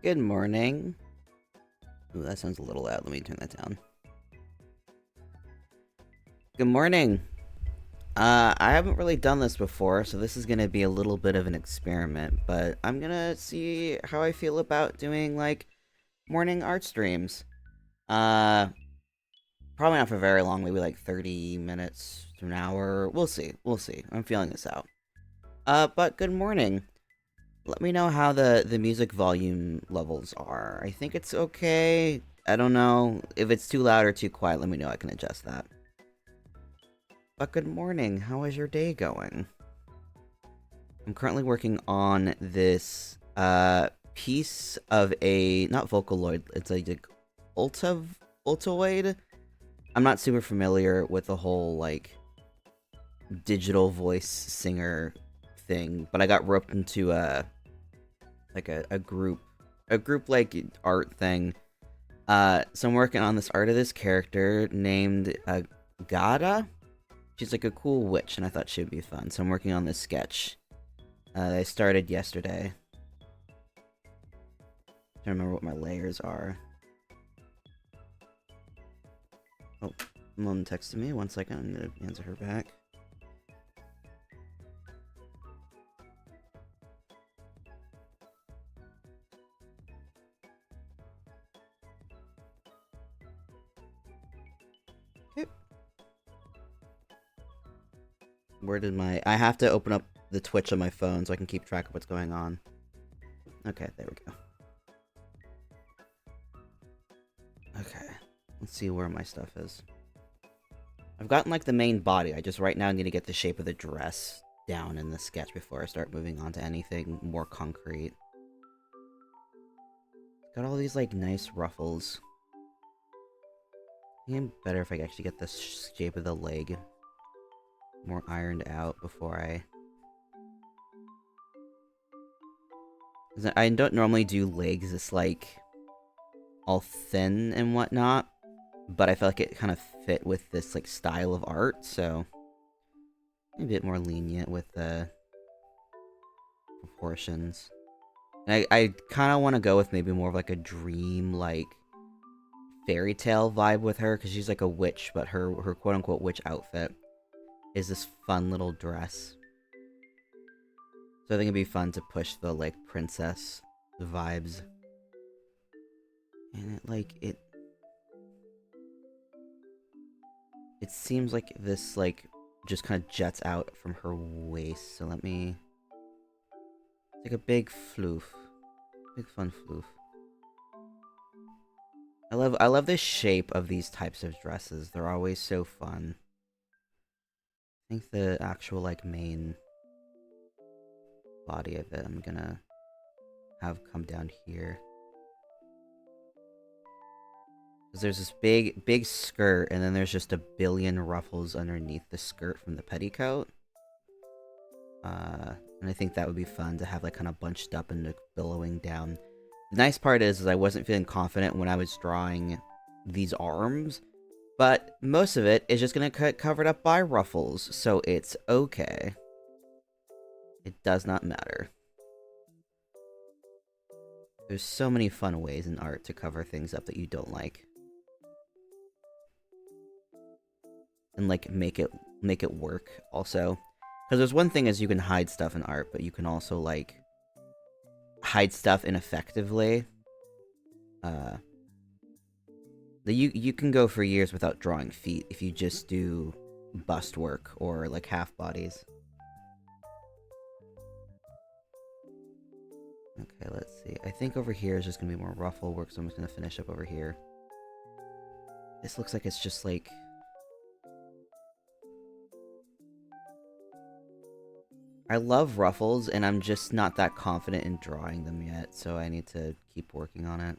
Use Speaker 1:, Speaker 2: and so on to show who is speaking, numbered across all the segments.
Speaker 1: Good morning. Ooh, that sounds a little loud. Let me turn that down. Good morning. I haven't really done this before, so this is gonna be a little bit of an experiment, but I'm gonna see how I feel about doing, like, morning art streams. Uh, Probably not for very long, maybe like 30 minutes to an hour. We'll see. We'll see. I'm feeling this out. But good morning. Let me know how the music volume levels are. I think it's okay. I don't know. If it's too loud or too quiet, let me know. I can adjust that. But good morning. How is your day going? I'm currently working on this piece of a not Vocaloid. It's like Ultoid. I'm not super familiar with the whole like digital voice singer thing, but I got roped into a group like art thing. So I'm working on this art of this character named Gahata. She's like a cool witch, and I thought she would be fun. So I'm working on this sketch. I started yesterday. I don't remember what my layers are. Oh, Mom texted me. 1 second, I'm gonna answer her back. Okay. Where did my... I have to open up the Twitch on my phone so I can keep track of what's going on. Okay, there we go. Okay, let's see where my stuff is. I've gotten like the main body. I just right now need to get the shape of the dress down in the sketch before I start moving on to anything more concrete. Got all these like nice ruffles. I think it's better if I actually get the shape of the leg more ironed out before I... I don't normally do legs this like all thin and whatnot, but I felt like it kind of fit with this like style of art, so a bit more lenient with the proportions. And I kind of want to go with maybe more of like a dream like fairy tale vibe with her, because she's like a witch, but her quote unquote witch outfit is this fun little dress. So I think it'd be fun to push the like princess vibes. And it seems like this like just kind of jets out from her waist. So let me... It's like a big floof. Big fun floof. I love the shape of these types of dresses. They're always so fun. I think the actual like main body of it I'm gonna have come down here. Because there's this big skirt, and then there's just a billion ruffles underneath the skirt from the petticoat. And I think that would be fun to have like kind of bunched up and billowing down. The nice part is I wasn't feeling confident when I was drawing these arms, but most of it is just gonna get covered up by ruffles, so it's okay. It does not matter. There's so many fun ways in art to cover things up that you don't like. And like make it work also. Because there's one thing is you can hide stuff in art, but you can also like hide stuff ineffectively. You can go for years without drawing feet if you just do bust work or like half bodies. Okay, let's see. I think over here is just gonna be more ruffle work, so I'm just gonna finish up over here. This looks like it's just like... I love ruffles, and I'm just not that confident in drawing them yet, so I need to keep working on it.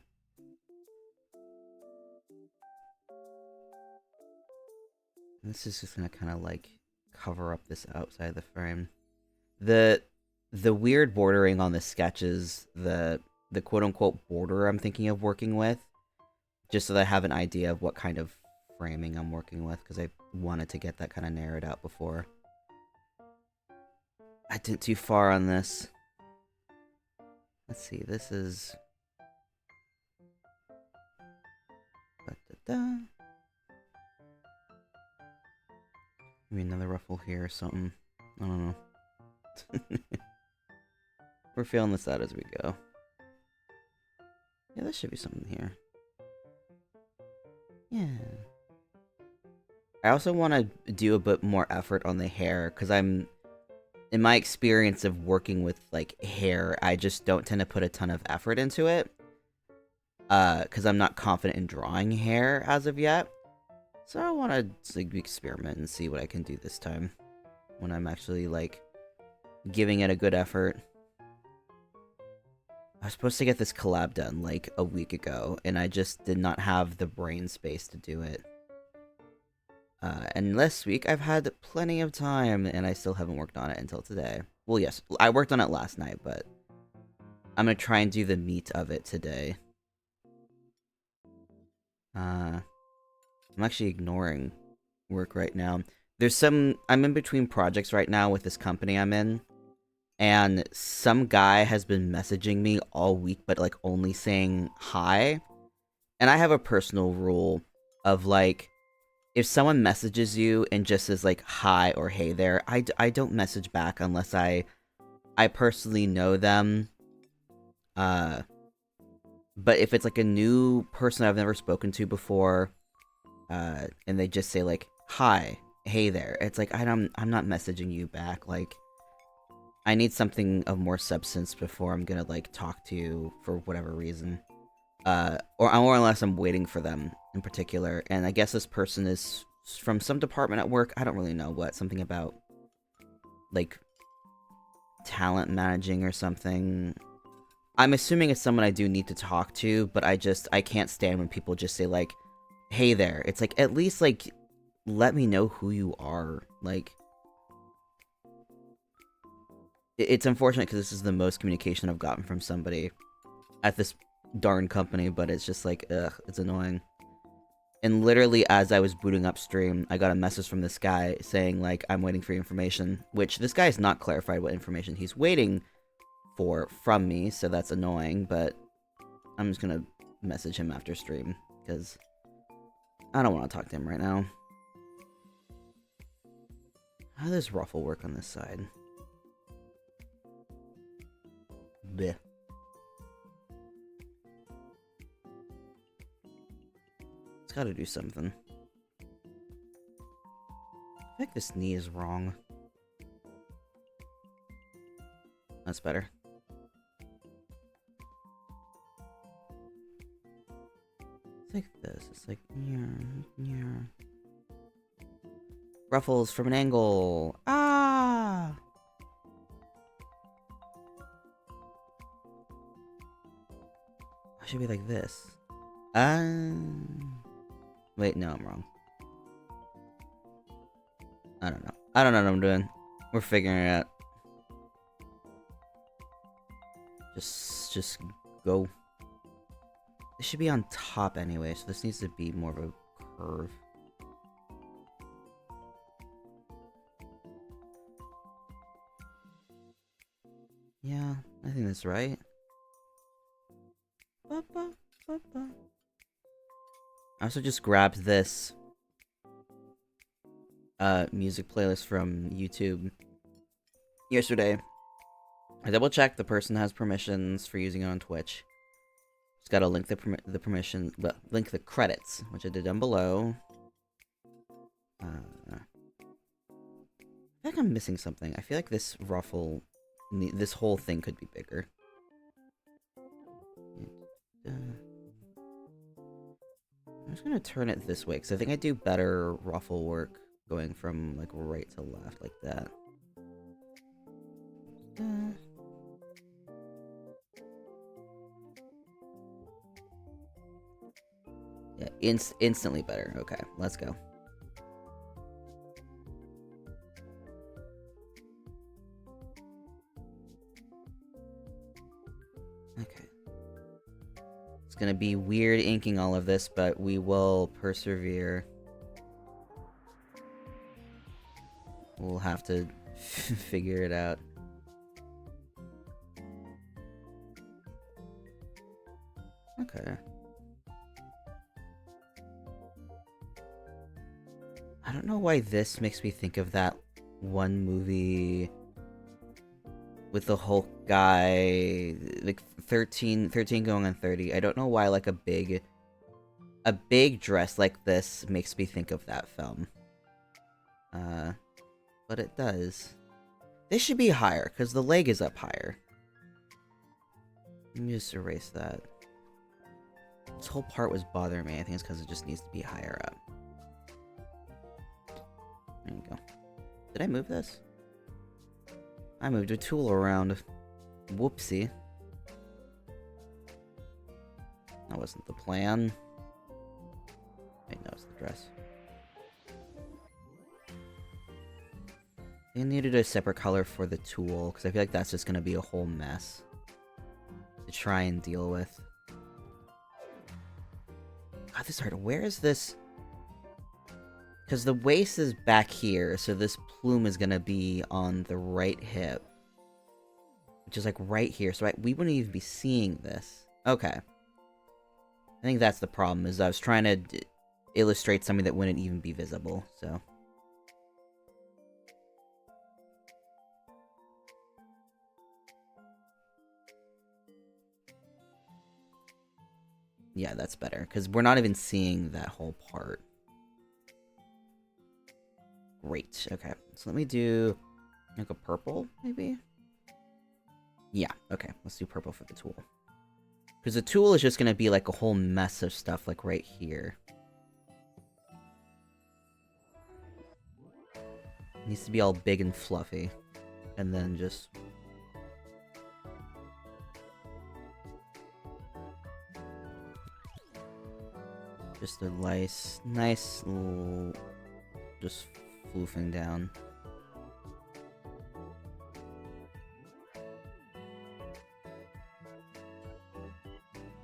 Speaker 1: And this is just gonna kind of like cover up this outside of the frame. The weird bordering on the sketches, the quote unquote border I'm thinking of working with, just so that I have an idea of what kind of framing I'm working with, because I wanted to get that kind of narrowed out before. I didn't too far on this. Let's see, this is da. Maybe another ruffle here or something. I don't know. We're feeling this out as we go. Yeah, there should be something here. Yeah. I also want to do a bit more effort on the hair, because I'm, in my experience of working with, like, hair, I just don't tend to put a ton of effort into it. Because I'm not confident in drawing hair as of yet. So I want to, like, experiment and see what I can do this time. When I'm actually, like, giving it a good effort. I was supposed to get this collab done, like, a week ago, and I just did not have the brain space to do it. And this week, I've had plenty of time, and I still haven't worked on it until today. Well, yes, I worked on it last night, but I'm gonna try and do the meat of it today. I'm actually ignoring work right now. I'm in between projects right now with this company I'm in, and some guy has been messaging me all week, but, like, only saying hi. And I have a personal rule of, like, if someone messages you and just says, like, hi or hey there, I don't message back unless I personally know them. But if it's, like, a new person I've never spoken to before, and they just say, like, hi, hey there, it's like, I'm not messaging you back. Like, I need something of more substance before I'm gonna, like, talk to you for whatever reason. Or more or less I'm waiting for them in particular. And I guess this person is from some department at work. I don't really know what. Something about, like, talent managing or something. I'm assuming it's someone I do need to talk to, but I can't stand when people just say, like, hey there. It's like, at least, like, let me know who you are. Like, it's unfortunate because this is the most communication I've gotten from somebody at this darn company, but it's just like, ugh, it's annoying. And literally as I was booting up stream, I got a message from this guy saying, like, I'm waiting for your information, which this guy has not clarified what information he's waiting for from me, so that's annoying, but I'm just gonna message him after stream, because I don't want to talk to him right now. How does ruffle work on this side? Bleh. It's gotta do something. I think this knee is wrong. That's better. It's like this. It's like, yeah. Ruffles from an angle. Ah! I should be like this. Wait, no, I'm wrong. I don't know. I don't know what I'm doing. We're figuring it out. Just go. It should be on top anyway, so this needs to be more of a curve. Yeah, I think that's right. I also just grabbed this music playlist from YouTube yesterday. I double checked the person has permissions for using it on Twitch. Just gotta link the permission, well, link the credits, which I did down below. I feel like I'm missing something. I feel like this ruffle, this whole thing could be bigger. I'm just gonna turn it this way, because I think I do better ruffle work going from, like, right to left, like that. Yeah, instantly better. Okay, let's go. Okay. It's gonna be weird inking all of this, but we will persevere. We'll have to figure it out. Okay. why this makes me think of that one movie with the Hulk guy, like 13 going on 30. I don't know why, like, a big dress like this makes me think of that film. But it does. This should be higher, because the leg is up higher. Let me just erase that. This whole part was bothering me. I think it's because it just needs to be higher up. There you go. Did I move this? I moved a tool around. Whoopsie. That wasn't the plan. Wait, no, it's the dress. I needed a separate color for the tool, because I feel like that's just going to be a whole mess to try and deal with. God, this is hard. Where is this? Because the waist is back here, so this plume is going to be on the right hip. Which is like right here, so we wouldn't even be seeing this. Okay. I think that's the problem, is I was trying to illustrate something that wouldn't even be visible, so... Yeah, that's better, because we're not even seeing that whole part. Great, okay. So let me do, like, a purple, maybe? Yeah, okay, let's do purple for the tool. Because the tool is just going to be, like, a whole mess of stuff, like, right here. It needs to be all big and fluffy. And then just... just a nice little... just floofing down.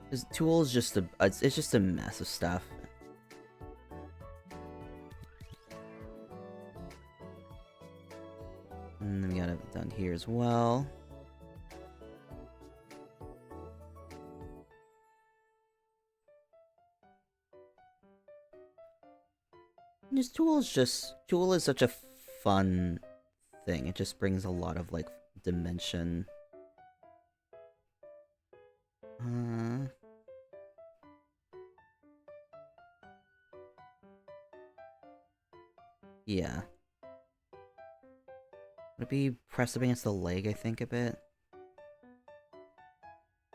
Speaker 1: This tool is just it's just a mess of stuff. And then we got it done here as well. And this tool is such a fun thing. It just brings a lot of, like, dimension. Yeah. Would it be pressed up against the leg, I think, a bit?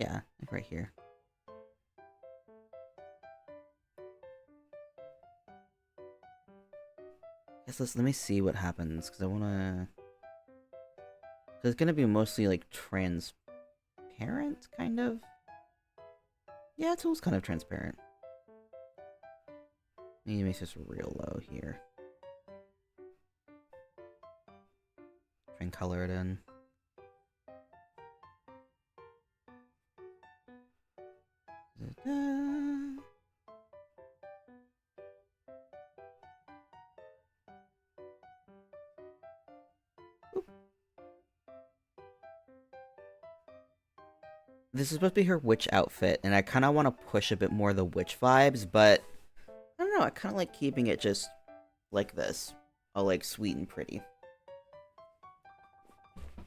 Speaker 1: Yeah, like right here. Let me see what happens, because I want to... Because it's going to be mostly, like, transparent, kind of? Yeah, tool's kind of transparent. Need to make this real low here. Try and color it in. This is supposed to be her witch outfit, and I kind of want to push a bit more of the witch vibes, but I don't know, I kind of like keeping it just like this. All, like, sweet and pretty.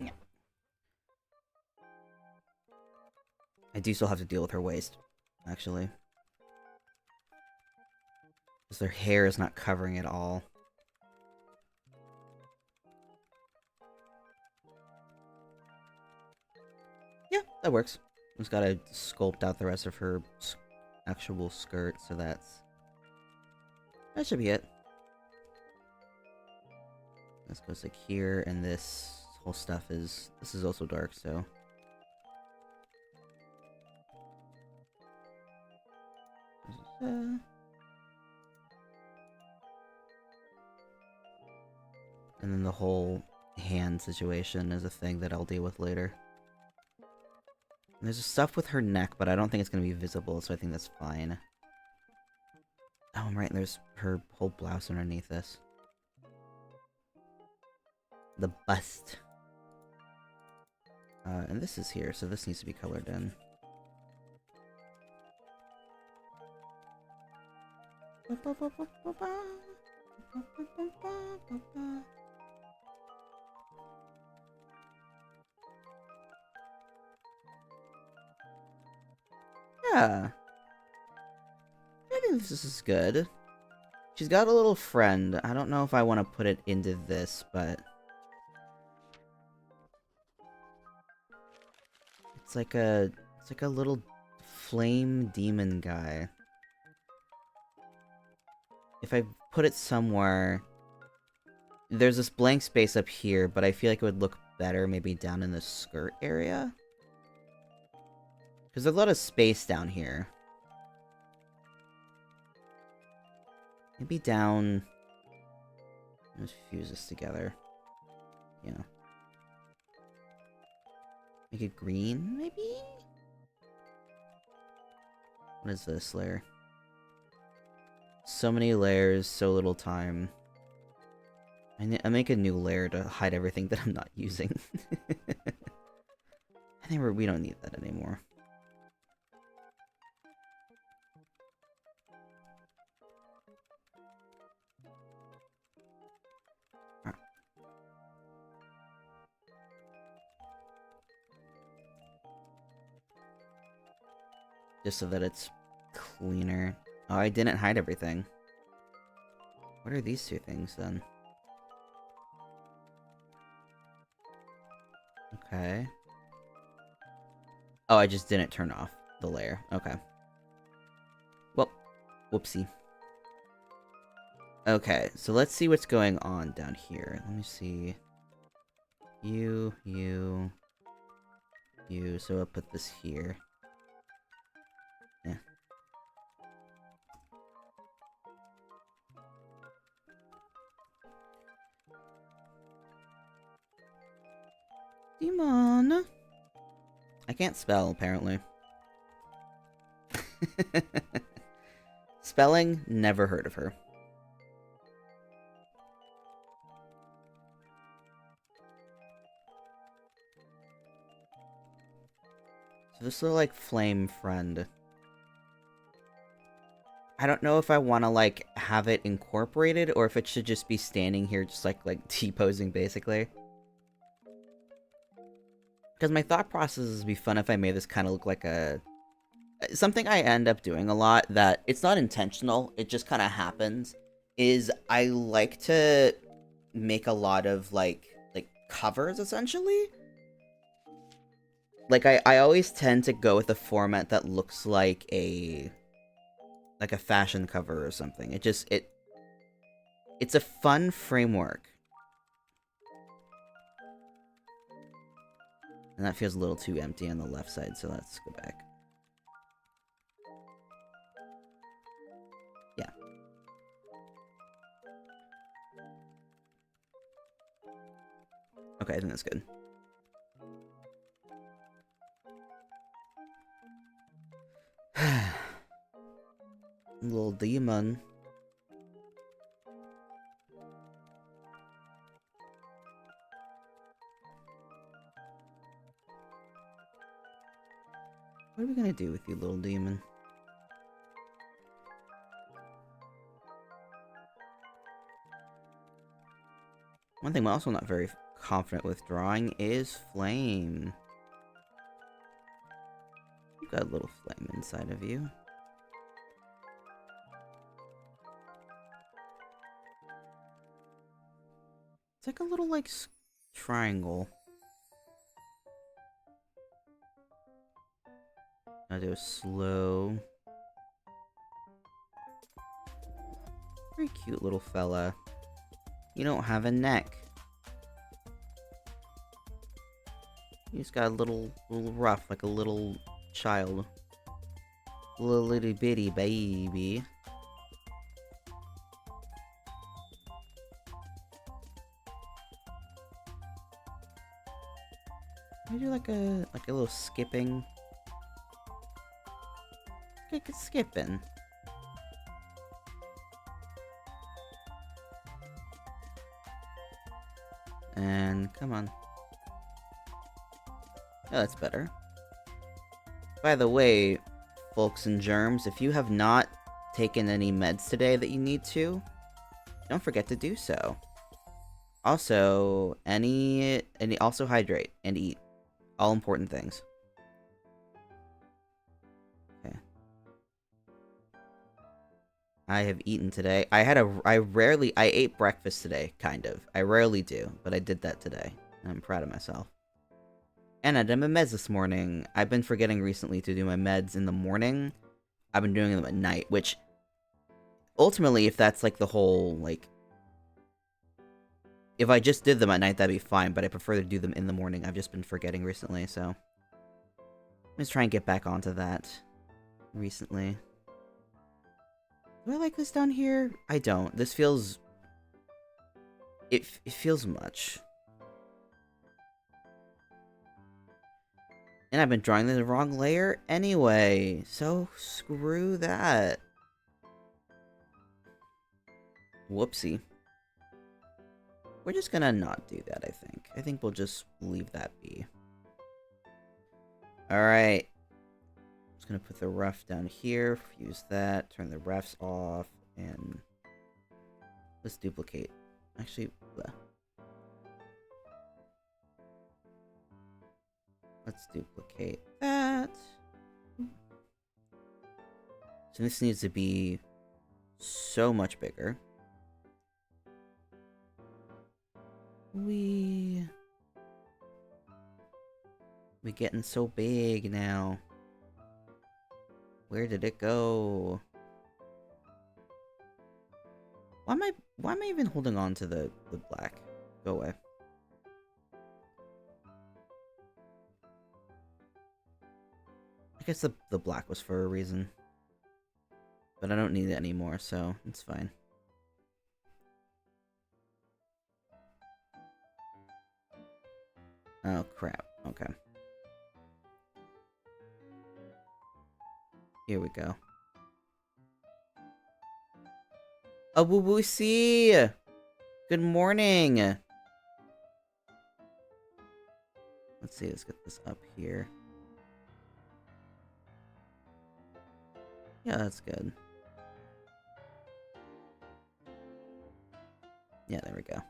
Speaker 1: Yeah. I do still have to deal with her waist, actually. Because their hair is not covering it all. Yeah, that works. Just gotta sculpt out the rest of her actual skirt, so that should be it. This goes like here, and this whole stuff is... This is also dark, so... And then the whole hand situation is a thing that I'll deal with later. And there's stuff with her neck, but I don't think it's going to be visible, so I think that's fine. Oh, I'm right, and there's her whole blouse underneath this. The bust. And this is here, so this needs to be colored in. Yeah, I think this is good. She's got a little friend. I don't know if I want to put it into this, but it's like a little flame demon guy. If I put it somewhere, there's this blank space up here, but I feel like it would look better maybe down in the skirt area. Because there's a lot of space down here. Maybe down... Let's fuse this together. Yeah. Make it green, maybe? What is this layer? So many layers, so little time. I make a new layer to hide everything that I'm not using. I think we don't need that anymore. Just so that it's cleaner. Oh, I didn't hide everything. What are these two things, then? Okay. Oh, I just didn't turn off the layer. Okay. Well, whoopsie. Okay, so let's see what's going on down here. Let me see. You. So I'll put this here. Yeah. Demon! I can't spell, apparently. Spelling? Never heard of her. So this little, like, flame friend. I don't know if I want to, like, have it incorporated, or if it should just be standing here just, like T-posing, basically. Because my thought process is it'd be fun if I made this kind of look like a... Something I end up doing a lot that it's not intentional, it just kind of happens, is I like to make a lot of, like covers, essentially. Like, I always tend to go with a format that looks like a fashion cover or something. It's a fun framework. And that feels a little too empty on the left side, so let's go back. Yeah. Okay, I think that's good. Little demon. What are we gonna do with you, little demon? One thing I'm also not very confident with drawing is flame. You've got a little flame inside of you. It's like a little, like, triangle. I'll do a slow. Very cute little fella. You don't have a neck. You just got a little rough, like a little child. A little itty bitty baby. Can I do like a little skipping? Like a skipping. And come on. Oh, that's better. By the way, folks and germs, if you have not taken any meds today that you need to, don't forget to do so. Also, also hydrate and eat. All important things. Okay. I have eaten today. I ate breakfast today, kind of. I rarely do, but I did that today. I'm proud of myself. And I did my meds this morning. I've been forgetting recently to do my meds in the morning. I've been doing them at night, which ultimately, if that's like the whole, like, if I just did them at night, that'd be fine, but I prefer to do them in the morning. I've just been forgetting recently, so let's try and get back onto that recently. Do I like this down here? I don't. This feels... It feels much. And I've been drawing the wrong layer anyway, so screw that. Whoopsie. We're just gonna not do that, I think. I think we'll just leave that be. Alright. Just gonna put the rough down here, use that, turn the refs off, and let's duplicate. Actually, let's duplicate that. So this needs to be so much bigger. We getting so big now. Where did it go? Why am I even holding on to the black? Go away. I guess the black was for a reason. But I don't need it anymore, so it's fine. Oh crap. Okay. Here we go. Awubusi! Good morning! Let's see, let's get this up here. Yeah, that's good. Yeah, there we go.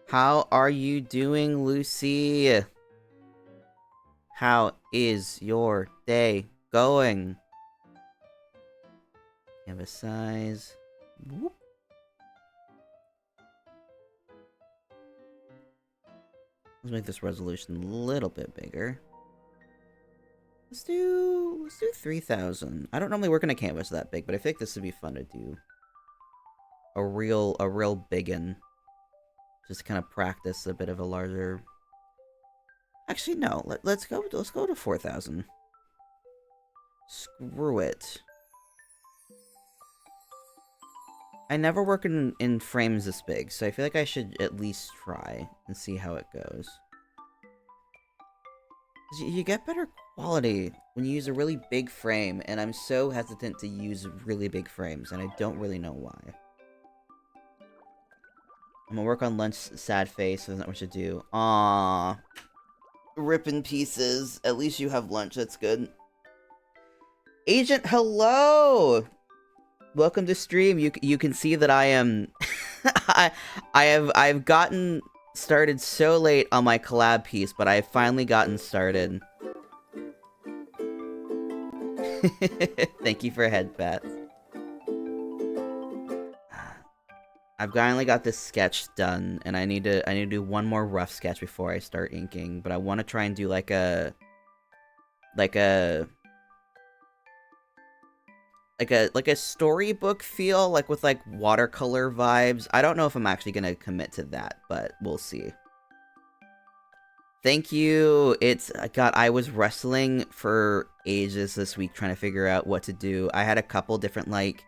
Speaker 1: How are you doing, Lucy? How is your day going? Canvas size. Whoop. Let's make this resolution a little bit bigger. Let's do 3,000. I don't normally work on a canvas that big, but I think this would be fun to do. A real biggin. Just kind of practice a bit of a larger. Actually, no. Let's go to 4,000. Screw it. I never work in frames this big, so I feel like I should at least try and see how it goes. You get better quality when you use a really big frame, and I'm so hesitant to use really big frames, and I don't really know why. I'm gonna work on lunch, sad face, so there's not much to do. Aww. Rip in pieces. At least you have lunch, that's good. Agent, hello! Welcome to stream. You can see that I am... I've gotten started so late on my collab piece, but I've finally gotten started. Thank you for head pats. I've finally got this sketch done, and I need to do one more rough sketch before I start inking. But I want to try and do like a storybook feel, like with like watercolor vibes. I don't know if I'm actually gonna commit to that, but we'll see. Thank you. God, I was wrestling for ages this week trying to figure out what to do. I had a couple different like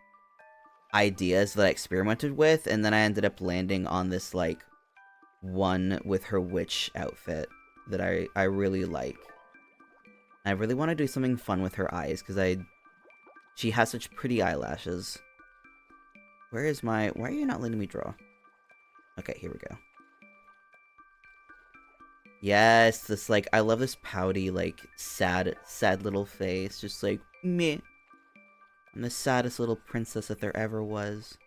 Speaker 1: ideas that I experimented with, and then I ended up landing on this like one with her witch outfit that I really like. I really want to do something fun with her eyes because she has such pretty eyelashes. Why are you not letting me draw? Okay, here we go. Yes, this like I love this pouty like sad little face, just like meh. I'm the saddest little princess that there ever was.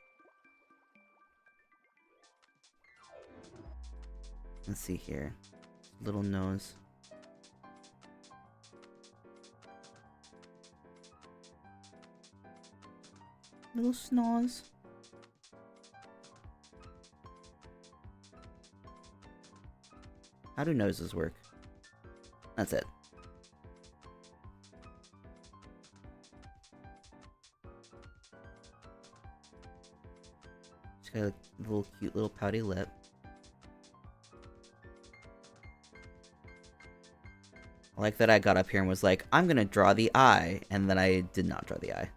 Speaker 1: Let's see here. Little nose. Little snores. How do noses work? That's it. Just got a little cute little pouty lip. I like that I got up here and was like, I'm gonna draw the eye, and then I did not draw the eye.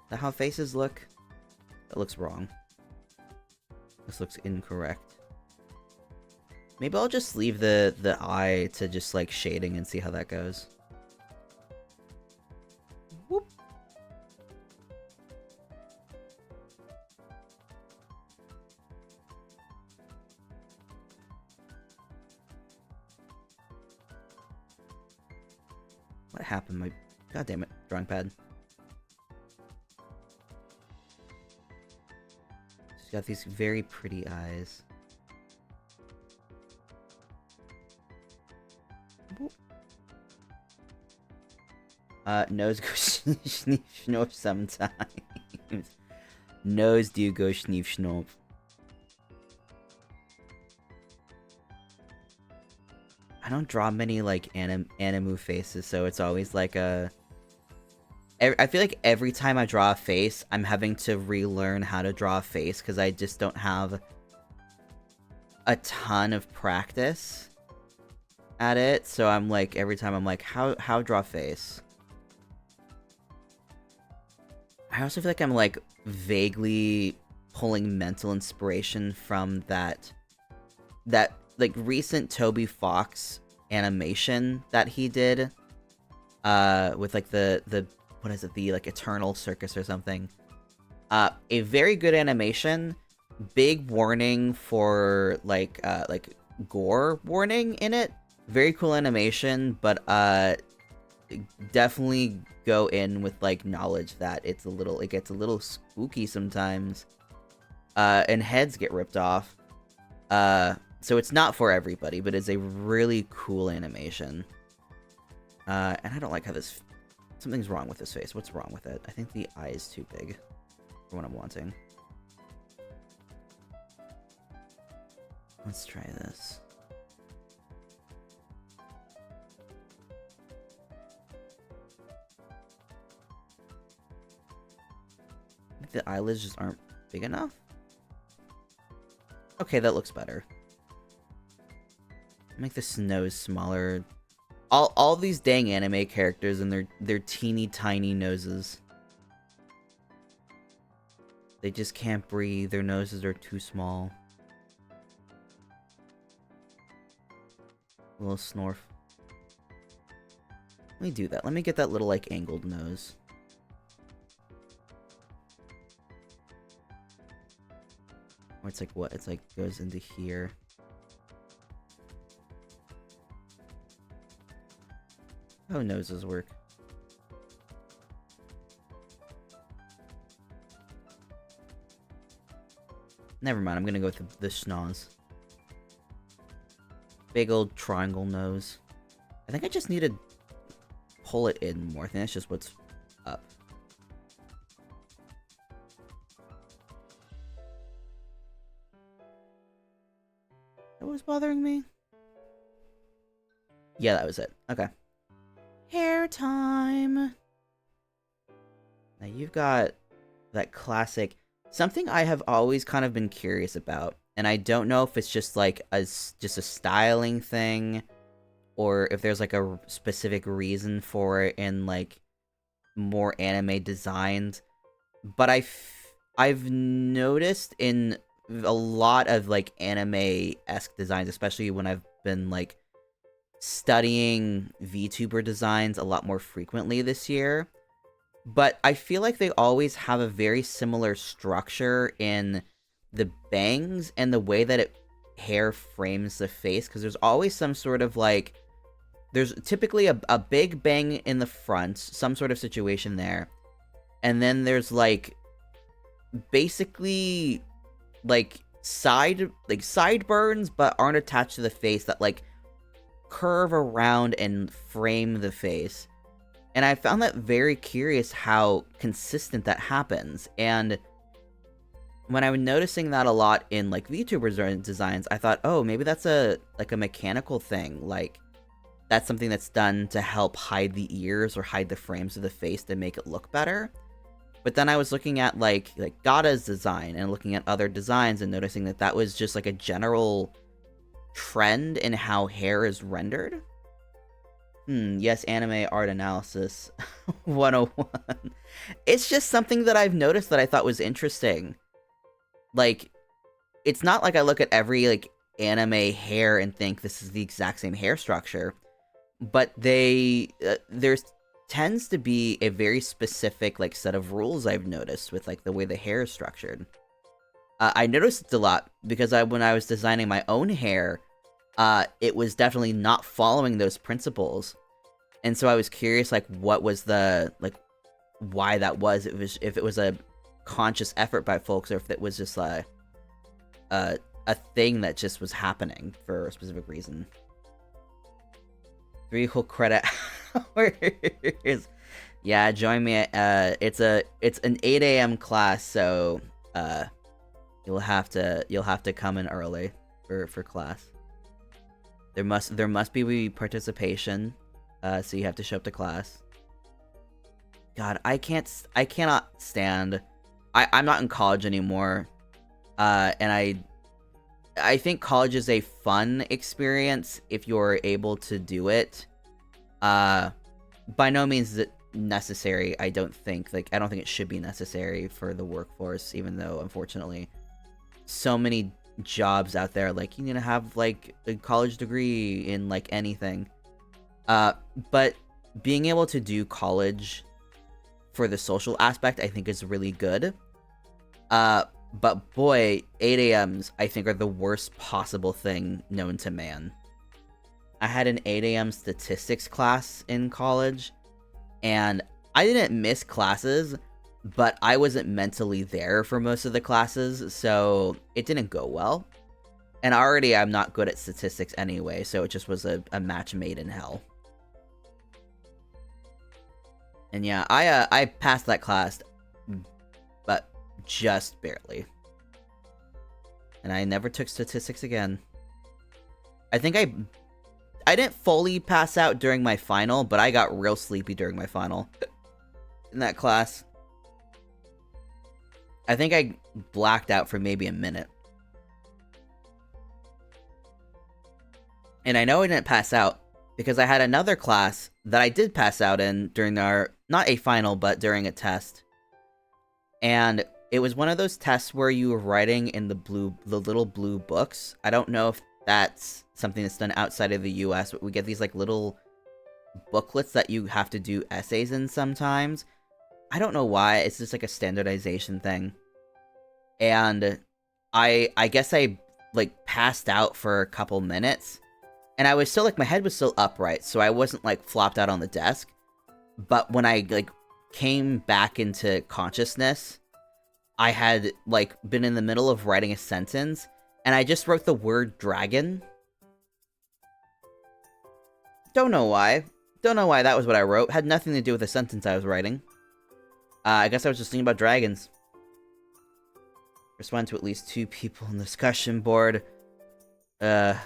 Speaker 1: Is that how faces look? That looks wrong. This looks incorrect. Maybe I'll just leave the eye to just like shading and see how that goes. Whoop. What happened? My god damn it, drawing pad. She's got these very pretty eyes. Nose goes schneef schnoop sometimes. Nose do go schneef schnoop. I don't draw many like animu faces, so it's always like a. I feel like every time I draw a face, I'm having to relearn how to draw a face because I just don't have a ton of practice at it. So I'm like, every time I'm like, how draw a face? I also feel like I'm like vaguely pulling mental inspiration from that like recent Toby Fox animation that he did with like the what is it, the like Eternal Circus or something. A very good animation. Big warning for like gore warning in it. Very cool animation, but definitely go in with like knowledge that it gets a little spooky sometimes. And heads get ripped off. So it's not for everybody, but it's a really cool animation. And I don't like how this. Something's wrong with this face. What's wrong with it? I think the eye is too big for what I'm wanting. Let's try this. I think the eyelids just aren't big enough. Okay, that looks better. Make this nose smaller. All these dang anime characters and their teeny tiny noses. They just can't breathe. Their noses are too small. A little snorf. Let me do that. Let me get that little like angled nose. Or it's like what? It's like goes into here. How noses work. Never mind, I'm gonna go with the schnoz. Big old triangle nose. I think I just need to pull it in more. I think that's just what's up. That was bothering me? Yeah, that was it. Okay. Hair time! Now you've got that classic... Something I have always kind of been curious about, and I don't know if it's just like just a styling thing, or if there's like a specific reason for it in like more anime designs, but I've noticed in a lot of like anime-esque designs, especially when I've been like studying VTuber designs a lot more frequently this year, but I feel like they always have a very similar structure in the bangs and the way that it hair frames the face, because there's always some sort of like, there's typically a big bang in the front, some sort of situation there, and then there's like basically like sideburns but aren't attached to the face that like curve around and frame the face. And I found that very curious how consistent that happens. And when I was noticing that a lot in like VTuber designs, I thought, oh, maybe that's a mechanical thing. Like that's something that's done to help hide the ears or hide the frames of the face to make it look better. But then I was looking at like Gahata's design and looking at other designs and noticing that that was just like a general trend in how hair is rendered. Yes, anime art analysis 101. It's just something that I've noticed that I thought was interesting. Like, it's not like I look at every like anime hair and think this is the exact same hair structure, but there's tends to be a very specific like set of rules I've noticed with like the way the hair is structured. I noticed it a lot because when I was designing my own hair, it was definitely not following those principles. And so I was curious, like, what was the, like, why that was, if it was a conscious effort by folks, or if it was just a thing that just was happening for a specific reason. 3 whole credit hours. Yeah, join me. It's an 8 a.m. class, so you'll have to come in early for class. There must be participation, so you have to show up to class. God, I cannot stand. I'm not in college anymore, and I think college is a fun experience if you're able to do it. By no means is it necessary. I don't think it should be necessary for the workforce, even though unfortunately so many jobs out there like you need to have like a college degree in like anything. But being able to do college for the social aspect I think is really good. But boy, 8 a.m.s I think are the worst possible thing known to man. I had an 8 a.m. statistics class in college, and I didn't miss classes, but I wasn't mentally there for most of the classes, so it didn't go well. And already I'm not good at statistics anyway, so it just was a match made in hell. And yeah, I passed that class, but just barely. And I never took statistics again. I think I didn't fully pass out during my final, but I got real sleepy during my final in that class. I think I blacked out for maybe a minute. And I know I didn't pass out because I had another class that I did pass out in during our, not a final, but during a test. And it was one of those tests where you were writing in the little blue books. I don't know if that's something that's done outside of the US, but we get these like little booklets that you have to do essays in sometimes. I don't know why, it's just like a standardization thing. And I guess I like passed out for a couple minutes, and I was still like, my head was still upright, so I wasn't like flopped out on the desk. But when I like came back into consciousness, I had like been in the middle of writing a sentence, and I just wrote the word dragon. Don't know why that was what I wrote. Had nothing to do with the sentence I was writing. I guess I was just thinking about dragons. Respond to at least 2 people in the discussion board. God,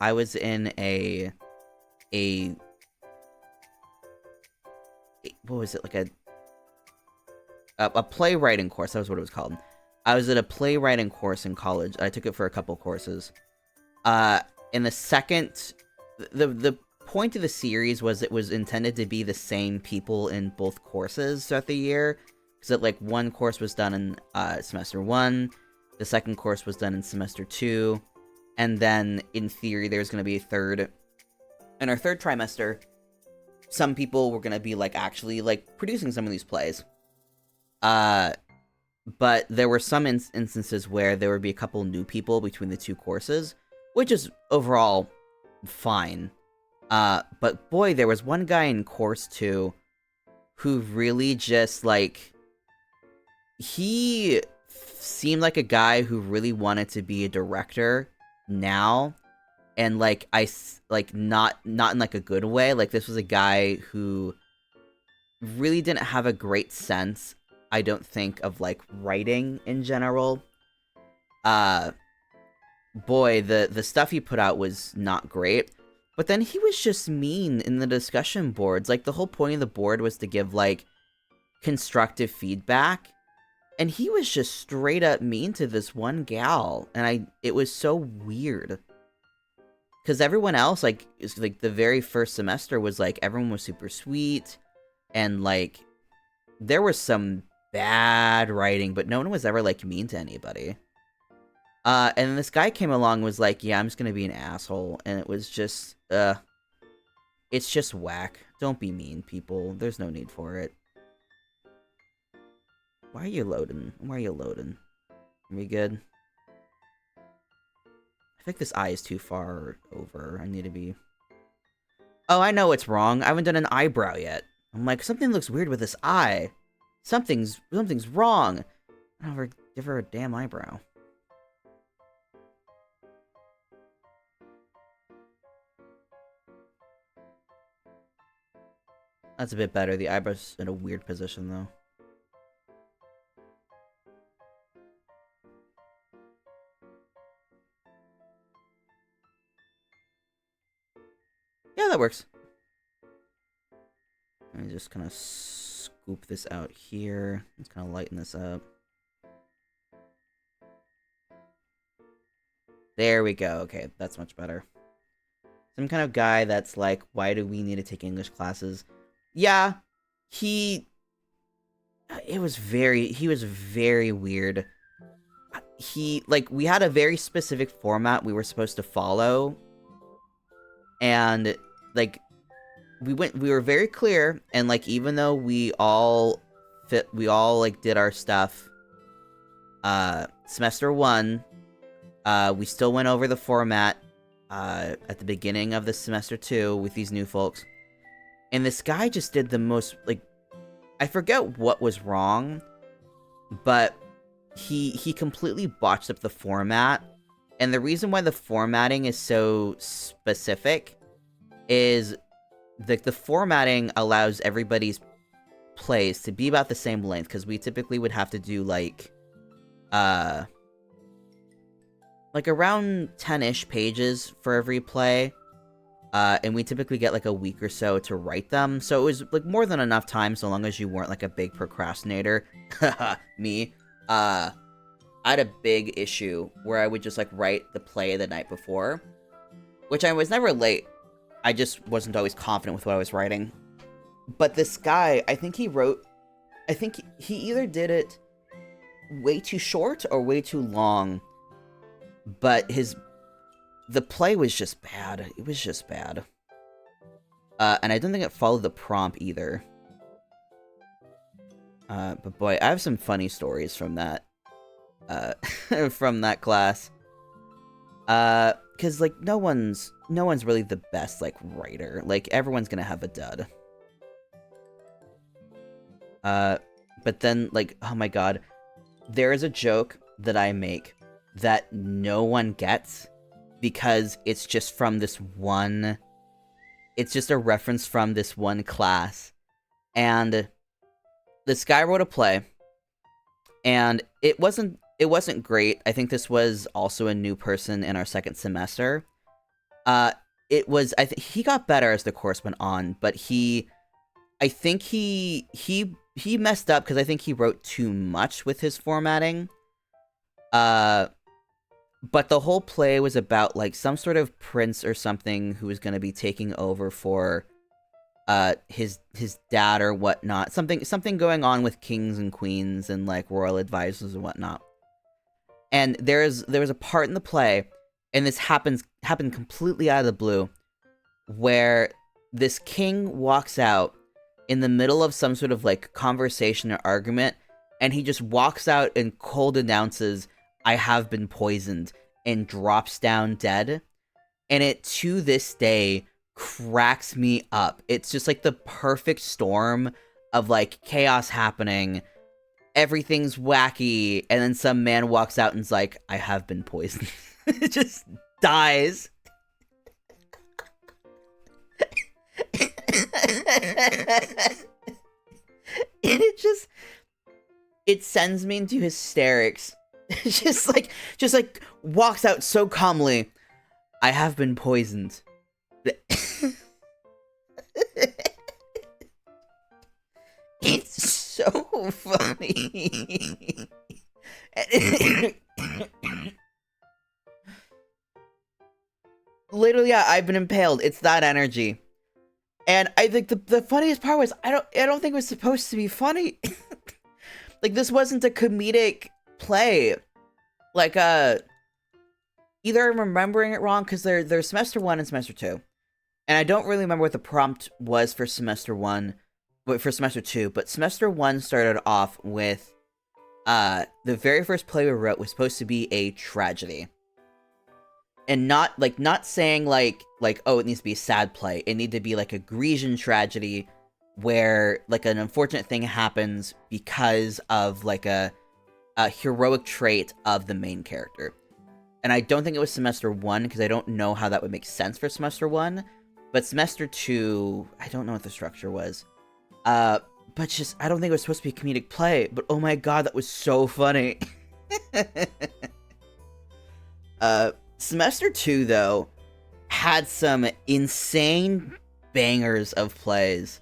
Speaker 1: I was in a what was it, like a playwriting course. That was what it was called. I was at a playwriting course in college. I took it for a couple courses. In the second, the point of the series was it was intended to be the same people in both courses throughout the year. So like one course was done in semester 1, the second course was done in semester 2, and then in theory there's going to be a third. In our third trimester, some people were going to be like actually like producing some of these plays. but there were some instances where there would be a couple new people between the two courses, which is overall fine. But boy, there was one guy in course 2 who really just, like, he seemed like a guy who really wanted to be a director now, and like not in like a good way. Like, this was a guy who really didn't have a great sense, I don't think, of like writing in general. Uh Boy, the stuff he put out was not great. But then he was just mean in the discussion boards. Like, the whole point of the board was to give like constructive feedback, and he was just straight up mean to this one gal, and it was so weird. Because everyone else, like, is like the very first semester was like everyone was super sweet, and like there was some bad writing, but no one was ever like mean to anybody. And then this guy came along and was like, yeah, I'm just gonna be an asshole, and it was just it's just whack. Don't be mean, people. There's no need for it. Why are you loading? Why are you loading? Are we good? I think this eye is too far over. I need to be... Oh, I know what's wrong. I haven't done an eyebrow yet. I'm like, something looks weird with this eye. Something's wrong. I don't ever give her a damn eyebrow. That's a bit better. The eyebrow's in a weird position, though. Yeah, that works. Let me just kind of scoop this out here. Let's kind of lighten this up. There we go. Okay, that's much better. Some kind of guy that's like, why do we need to take English classes? Yeah, he was very weird. We had a very specific format we were supposed to follow, and like we were very clear, and like even though we all like did our stuff semester 1, we still went over the format at the beginning of the semester 2 with these new folks, and this guy just did the most, like, I forget what was wrong, but he completely botched up the format. And the reason why the formatting is so specific is the formatting allows everybody's plays to be about the same length, because we typically would have to do like around 10-ish pages for every play. And we typically get like a week or so to write them. So it was like more than enough time, so long as you weren't like a big procrastinator. Me. I had a big issue where I would just like write the play the night before, which I was never late. I just wasn't always confident with what I was writing. But this guy, I think he either did it way too short or way too long, but the play was just bad. It was just bad. And I don't think it followed the prompt either. But boy, I have some funny stories from that. From that class. Cause like no one's really the best like writer. Like everyone's gonna have a dud. But then like, oh my god, there is a joke that I make that no one gets, because it's just from this one, it's just a reference from this one class. And this guy wrote a play, and it wasn't great. I think this was also a new person in our second semester. I think he got better as the course went on, but I think he messed up because I think he wrote too much with his formatting. But the whole play was about like some sort of prince or something who was going to be taking over for his dad or whatnot. Something going on with kings and queens and like royal advisors and whatnot. And there was a part in the play, and this happened completely out of the blue, where this king walks out in the middle of some sort of like conversation or argument, and he just walks out and cold announces, "I have been poisoned," and drops down dead. And it, to this day, cracks me up. It's just like the perfect storm of like chaos happening. Everything's wacky, and then some man walks out and's like, "I have been poisoned." It just dies. And it sends me into hysterics. just like walks out so calmly. "I have been poisoned." It's so funny. Literally, yeah, I've been impaled. It's that energy. And I think the funniest part was I don't think it was supposed to be funny. Like, this wasn't a comedic play. Like, either I'm remembering it wrong, because there's semester 1 and semester 2. And I don't really remember what the prompt was for semester 1, but for semester 2, but semester 1 started off with, the very first play we wrote was supposed to be a tragedy. And not saying like, oh, it needs to be a sad play. It needed to be like a Grecian tragedy where like an unfortunate thing happens because of like a heroic trait of the main character. And I don't think it was semester 1, because I don't know how that would make sense for semester 1. But semester 2, I don't know what the structure was. But just, I don't think it was supposed to be a comedic play. But oh my god, that was so funny. Semester 2, though, had some insane bangers of plays.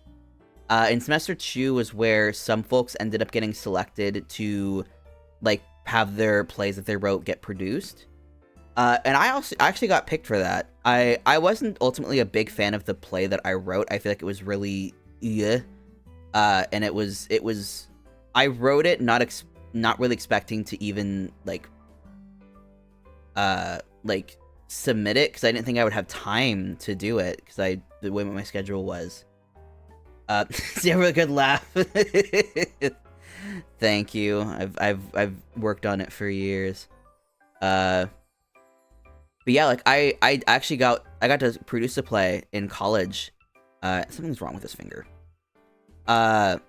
Speaker 1: In semester 2 was where some folks ended up getting selected to, like, have their plays that they wrote get produced. And I actually got picked for that. I wasn't ultimately a big fan of the play that I wrote. I feel like it was really, and it was, I wrote it not really expecting to even, like, submit it, because I didn't think I would have time to do it, because the way my schedule was. See, a really good laugh. Thank you. I've worked on it for years. But yeah, like I got to produce a play in college. Something's wrong with this finger. But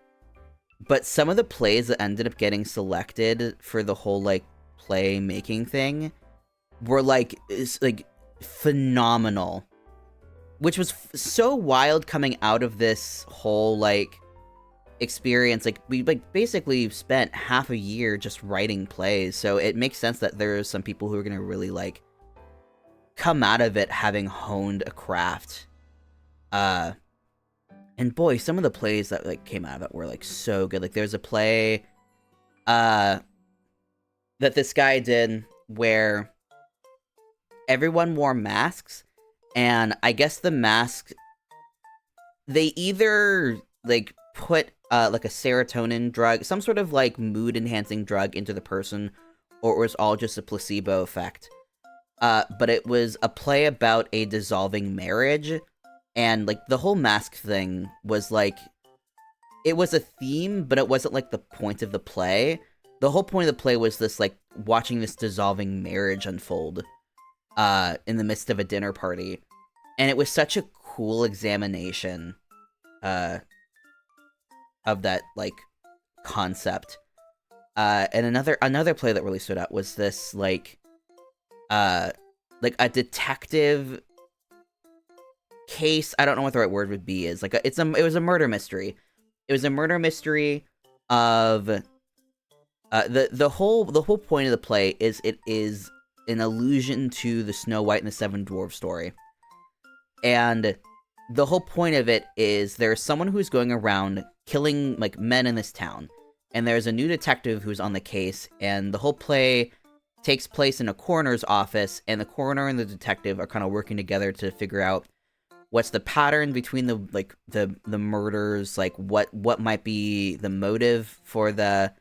Speaker 1: some of the plays that ended up getting selected for the whole like play making thing were like phenomenal, which was so wild coming out of this whole like experience. Like, we like basically spent half a year just writing plays, so it makes sense that there's some people who are gonna really like come out of it having honed a craft. And boy, some of the plays that like came out of it were like so good. Like, there's a play that this guy did where everyone wore masks, and I guess the mask, they either like put like a serotonin drug, some sort of like mood enhancing drug into the person, or it was all just a placebo effect. But it was a play about a dissolving marriage, and like the whole mask thing was like, it was a theme, but it wasn't like the point of the play. The whole point of the play was this like watching this dissolving marriage unfold in the midst of a dinner party. And it was such a cool examination of that like concept. And another play that really stood out was this like a detective case. I don't know what the right word would be. Is like it was a murder mystery. It was a murder mystery of the whole point of the play is it is an allusion to the Snow White and the Seven Dwarfs story. And the whole point of it is there's someone who's going around killing like men in this town, and there's a new detective who's on the case, and the whole play takes place in a coroner's office, and the coroner and the detective are kind of working together to figure out what's the pattern between the murders, like what might be the motive for the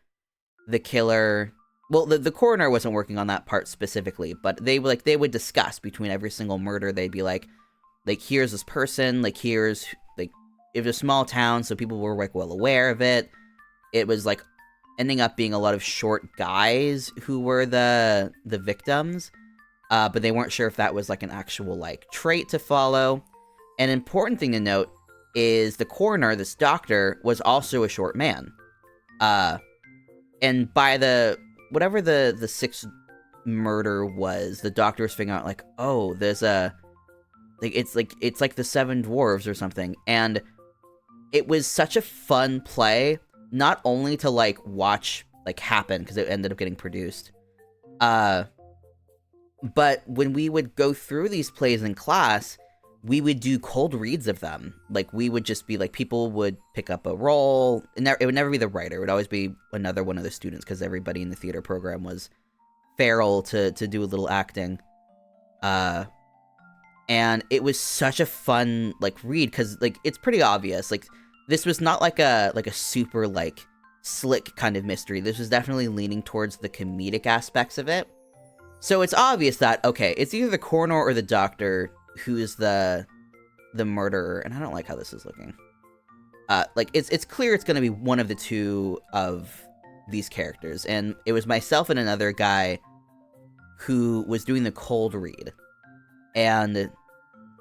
Speaker 1: killer. Well, the coroner wasn't working on that part specifically, but they would discuss between every single murder. They'd be like here's this person, like here's like, it was a small town, so people were like well aware of it. It was like, ending up being a lot of short guys who were the victims, but they weren't sure if that was like an actual like trait to follow. An important thing to note is the coroner, this doctor, was also a short man. And by the whatever the sixth murder was, the doctor was figuring out like, oh, there's a it's like the Seven Dwarves or something, and it was such a fun play, not only to like watch like happen because it ended up getting produced, but when we would go through these plays in class, we would do cold reads of them. Like, we would just be like, people would pick up a role, and it would never be the writer. It would always be another one of the students, because everybody in the theater program was feral to do a little acting. And it was such a fun, like, read, because, like, it's pretty obvious. Like, this was not like a super, like, slick kind of mystery. This was definitely leaning towards the comedic aspects of it. So it's obvious that, okay, it's either the coroner or the doctor who is the murderer, and I don't like how this is looking. Like, it's clear it's going to be one of the two of these characters, and it was myself and another guy who was doing the cold read, and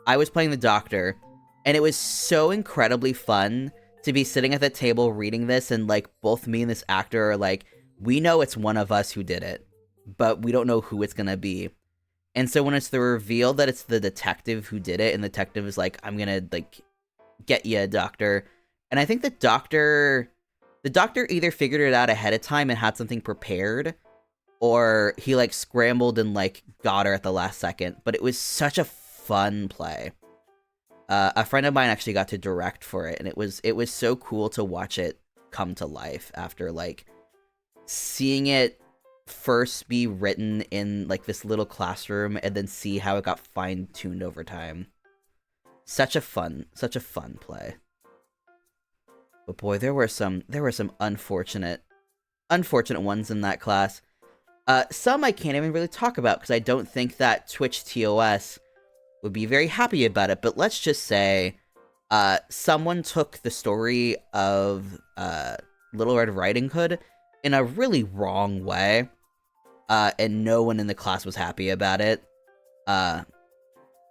Speaker 1: I was playing the doctor, and it was so incredibly fun to be sitting at the table reading this, and, like, both me and this actor are like, we know it's one of us who did it, but we don't know who it's gonna be. And so when it's the reveal that it's the detective who did it, and the detective is like, I'm gonna, like, get you, doctor. And I think the doctor either figured it out ahead of time and had something prepared, or he, like, scrambled and, like, got her at the last second. But it was such a fun play. A friend of mine actually got to direct for it, and it was so cool to watch it come to life after, like, seeing it first be written in, like, this little classroom, and then see how it got fine-tuned over time. Such a fun play. But boy, there were some unfortunate ones in that class. Some I can't even really talk about, because I don't think that Twitch TOS would be very happy about it, but let's just say, someone took the story of, Little Red Riding Hood in a really wrong way, and no one in the class was happy about it. But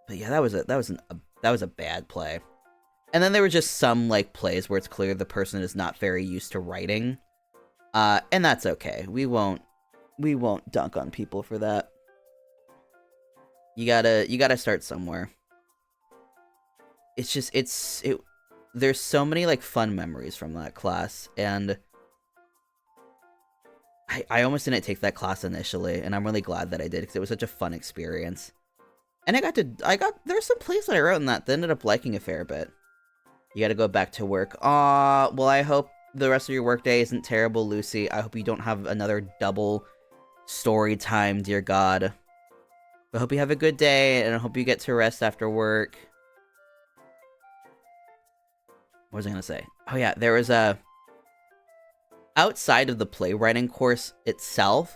Speaker 1: yeah, that was a bad play. And then there were just some, like, plays where it's clear the person is not very used to writing, and that's okay. We won't dunk on people for that. You gotta start somewhere. It's just, there's so many, like, fun memories from that class, and I almost didn't take that class initially, and I'm really glad that I did, because it was such a fun experience. And there's some plays that I wrote in that ended up liking a fair bit. You gotta go back to work. Aw, well, I hope the rest of your workday isn't terrible, Lucy. I hope you don't have another double story time, dear God. I hope you have a good day, and I hope you get to rest after work. What was I gonna say? Oh yeah, there was outside of the playwriting course itself,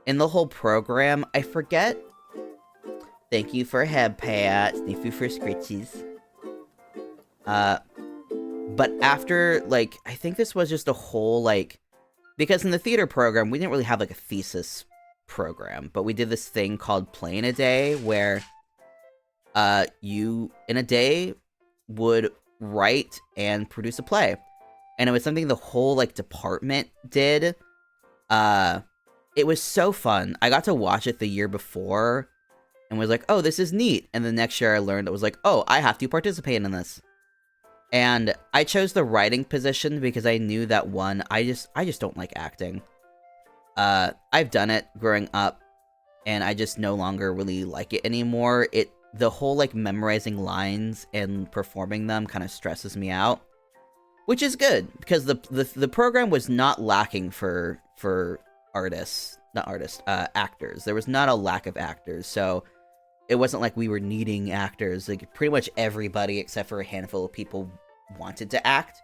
Speaker 1: in the whole program, I forget. Thank you for a head pat. Thank you for scritches. But after, like, I think this was just a whole, like, because in the theater program, we didn't really have, like, a thesis program, but we did this thing called Play in a Day, where, you, in a day, would write and produce a play. And it was something the whole, like, department did. It was so fun. I got to watch it the year before, and was like, oh, this is neat. And the next year I learned it was like, oh, I have to participate in this. And I chose the writing position because I knew that, one, I just don't like acting. I've done it growing up, and I just no longer really like it anymore. The whole, like, memorizing lines and performing them kind of stresses me out, which is good, because the program was not lacking for actors. There was not a lack of actors, so it wasn't like we were needing actors. Like, pretty much everybody except for a handful of people wanted to act.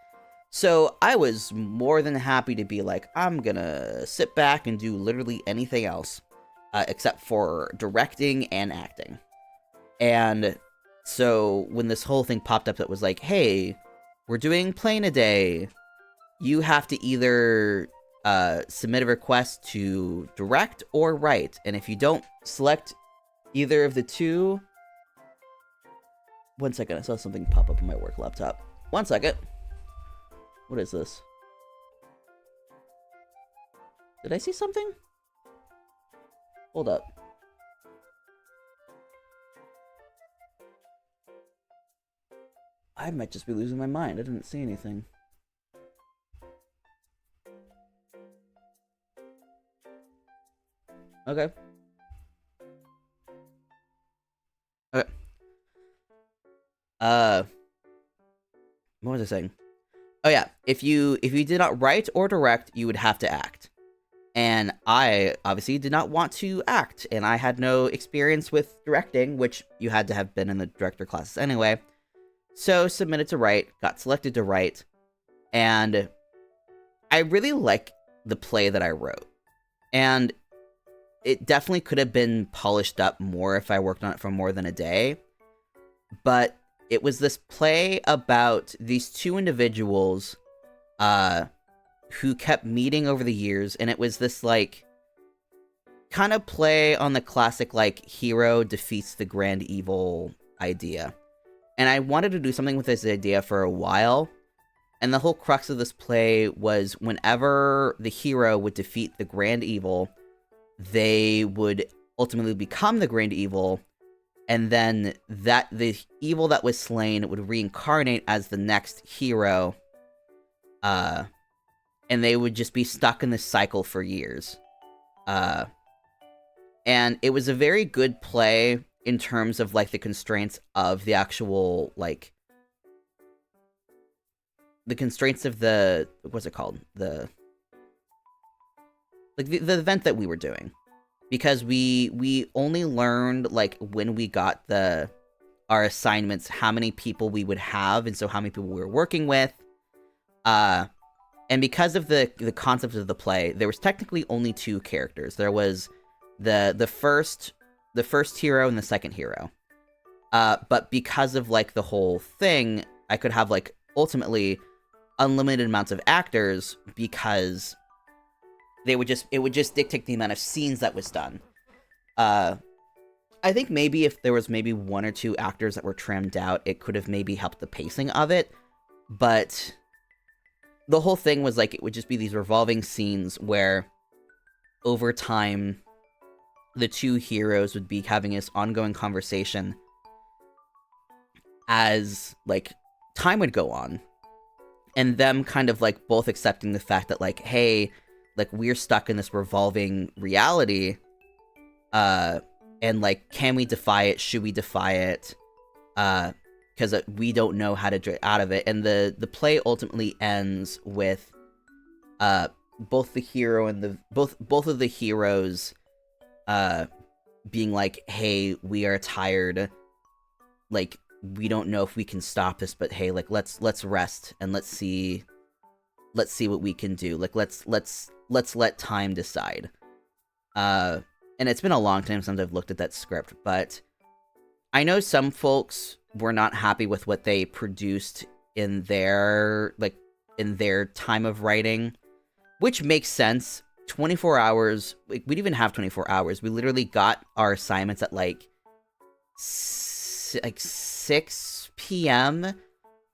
Speaker 1: So I was more than happy to be like, I'm gonna sit back and do literally anything else, except for directing and acting. And so when this whole thing popped up that was like, hey, we're doing Play in a Day, you have to either submit a request to direct or write. And if you don't select either of the two... One second, I saw something pop up on my work laptop. One second. What is this? Did I see something? Hold up. I might just be losing my mind. I didn't see anything. Okay. Okay. What was I saying? Oh yeah, if you did not write or direct, you would have to act. And I obviously did not want to act, and I had no experience with directing, which you had to have been in the director classes anyway. So submitted to write, got selected to write, and I really like the play that I wrote. And it definitely could have been polished up more if I worked on it for more than a day. But it was this play about these two individuals who kept meeting over the years, and it was this, like, kind of play on the classic, like, hero defeats the grand evil idea. And I wanted to do something with this idea for a while, and the whole crux of this play was whenever the hero would defeat the grand evil, they would ultimately become the grand evil, and then that the evil that was slain would reincarnate as the next hero, and they would just be stuck in this cycle for years. And it was a very good play in terms of, like, the constraints of the actual, like, the constraints of the, what's it called? The event that we were doing. Because we only learned, like, when we got our assignments, how many people we would have, and so how many people we were working with. And because of the concept of the play, there was technically only two characters. There was the first hero and the second hero. But because of, like, the whole thing, I could have, like, ultimately unlimited amounts of actors, because it would just dictate the amount of scenes that was done. I think maybe if there was maybe one or two actors that were trimmed out, it could have maybe helped the pacing of it. But the whole thing was, like, it would just be these revolving scenes where over time the two heroes would be having this ongoing conversation as, like, time would go on, and them kind of, like, both accepting the fact that, like, hey, like, we're stuck in this revolving reality, and, like, can we defy it? Should we defy it? Because we don't know how to get out of it. And the play ultimately ends with both the hero and both of the heroes being like, hey, we are tired, like, we don't know if we can stop this, but hey, like, let's rest and let's see what we can do. Like, let's let time decide. And it's been a long time since I've looked at that script, but I know some folks were not happy with what they produced in their time of writing, which makes sense. 24 hours, like, we didn't even have 24 hours. We literally got our assignments at, like 6 p.m.,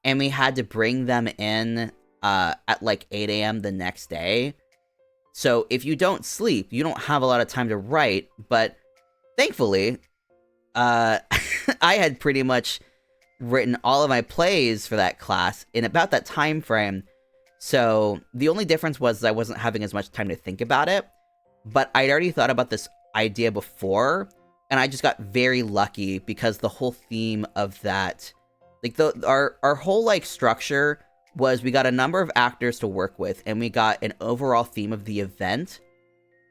Speaker 1: and we had to bring them in at, like, 8 a.m. the next day. So if you don't sleep, you don't have a lot of time to write, but thankfully, I had pretty much written all of my plays for that class in about that time frame. So the only difference was I wasn't having as much time to think about it, but I'd already thought about this idea before, and I just got very lucky because the whole theme of that, like, our whole, like, structure was we got a number of actors to work with, and we got an overall theme of the event,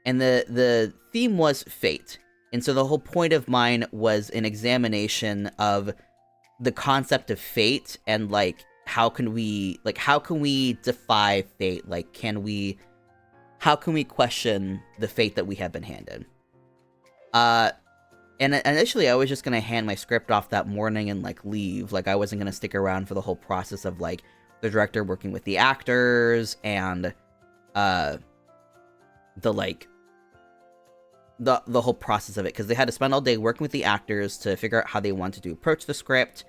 Speaker 1: and the theme was fate. And so the whole point of mine was an examination of the concept of fate, and, like, how can we defy fate? Like, how can we question the fate that we have been handed? And initially I was just gonna hand my script off that morning and, like, leave. Like, I wasn't gonna stick around for the whole process of, like, the director working with the actors and the like the whole process of it, because they had to spend all day working with the actors to figure out how they wanted to approach the script,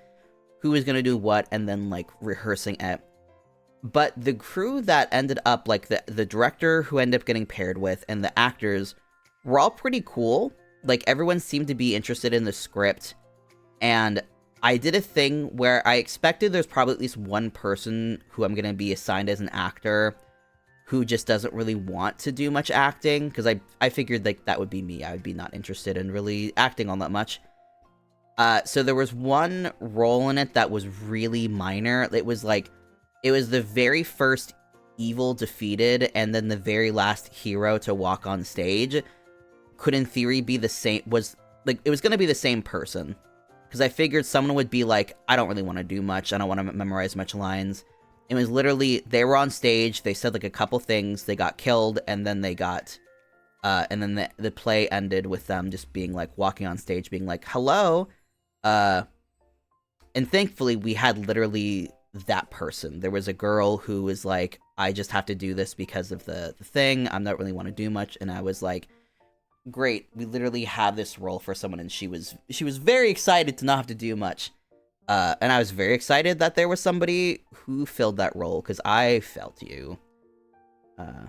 Speaker 1: who was going to do what, and then like rehearsing it. But the crew that ended up, like the director who ended up getting paired with and the actors were all pretty cool. Like, everyone seemed to be interested in the script, and I did a thing where I expected there's probably at least one person who I'm going to be assigned as an actor who just doesn't really want to do much acting, because I figured like that would be me. I would be not interested in really acting all that much. So there was one role in it that was really minor. It was the very first evil defeated, and then the very last hero to walk on stage could in theory be the same, it was going to be the same person. Because I figured someone would be like, I don't really want to do much, I don't want to memorize much lines. It was literally, they were on stage, they said like a couple things, they got killed, and then they got, and then the play ended with them just being like, walking on stage, being like, hello, and thankfully we had literally that person. There was a girl who was like, I just have to do this because of the thing, I'm not really want to do much, and I was like, great, we literally have this role for someone, and she was very excited to not have to do much. And I was very excited that there was somebody who filled that role, because I felt you. But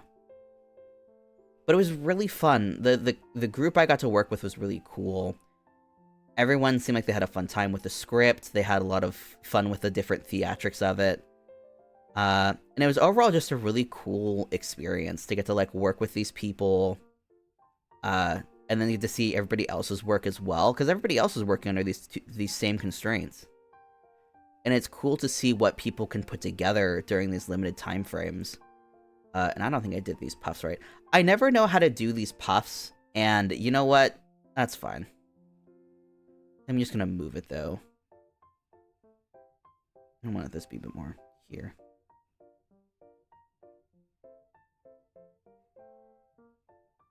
Speaker 1: it was really fun. The group I got to work with was really cool. Everyone seemed like they had a fun time with the script. They had a lot of fun with the different theatrics of it. And it was overall just a really cool experience to get to like work with these people. And then you get to see everybody else's work as well, because everybody else is working under these same constraints. And it's cool to see what people can put together during these limited time frames. And I don't think I did these puffs right. I never know how to do these puffs, and you know what? That's fine. I'm just gonna move it, though. I want this to be a bit more here.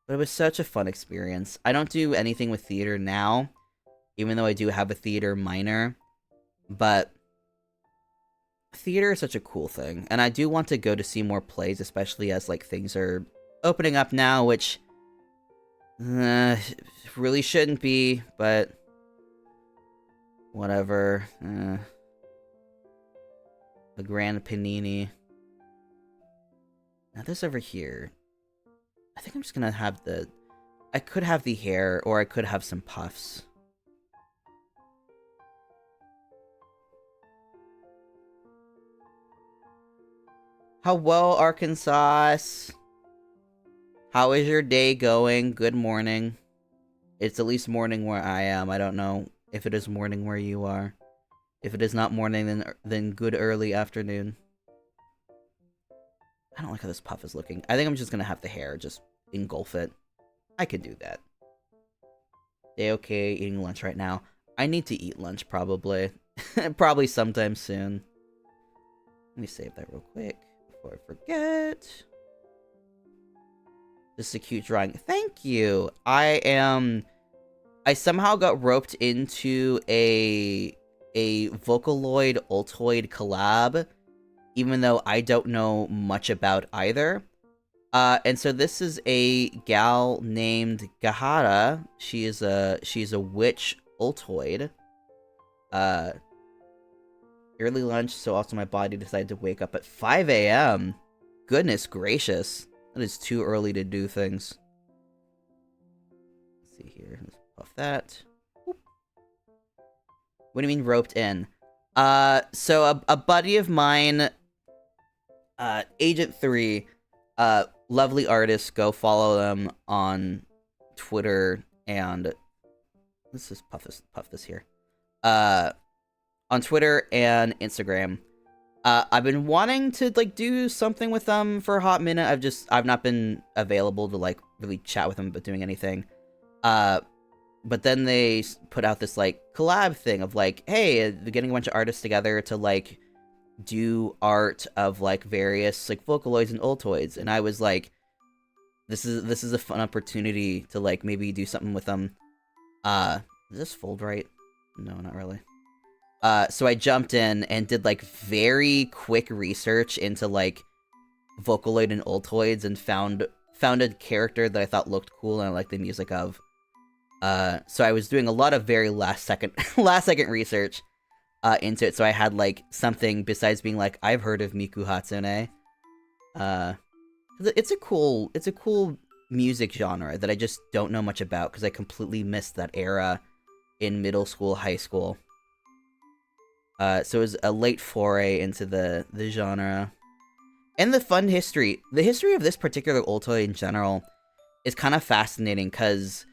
Speaker 1: But it was such a fun experience. I don't do anything with theater now, even though I do have a theater minor. But theater is such a cool thing, and I do want to go to see more plays, especially as like things are opening up now, which really shouldn't be, but whatever. The Grand Panini. Now this over here, I think I'm just gonna have I could have the hair, or I could have some puffs. Hello, Arkansas. How is your day going? Good morning. It's at least morning where I am. I don't know if it is morning where you are. If it is not morning, then good early afternoon. I don't like how this puff is looking. I think I'm just gonna have the hair just engulf it. I could do that. Day okay, eating lunch right now. I need to eat lunch, probably. Probably sometime soon. Let me save that real quick before I forget. This is a cute drawing. Thank you. I somehow got roped into a Vocaloid Ultoid collab, even though I don't know much about either. And so this is a gal named Gahata. She's a witch Ultoid. Early lunch, so also my body decided to wake up at 5 a.m. Goodness gracious. That is too early to do things. Let's see here. Let's puff that. Whoop. What do you mean roped in? So a buddy of mine, Agent 3, lovely artist, go follow them on Twitter, and let's just puff this here. On Twitter and Instagram. I've been wanting to like do something with them for a hot minute. I've not been available to like really chat with them about doing anything. But then they put out this like collab thing of like, hey, they're getting a bunch of artists together to like do art of like various like Vocaloids and Ultoids, and I was like, this is a fun opportunity to like maybe do something with them. Does this fold right? No, not really. So I jumped in and did like very quick research into like Vocaloid and Ultoids and found found a character that I thought looked cool and I liked the music of. So I was doing a lot of very last second last second research into it, so I had like something besides being like, I've heard of Miku Hatsune. Uh, it's a cool music genre that I just don't know much about because I completely missed that era in middle school, high school. So it was a late foray into the genre. And the fun history. The history of this particular old toy in general is kind of fascinating because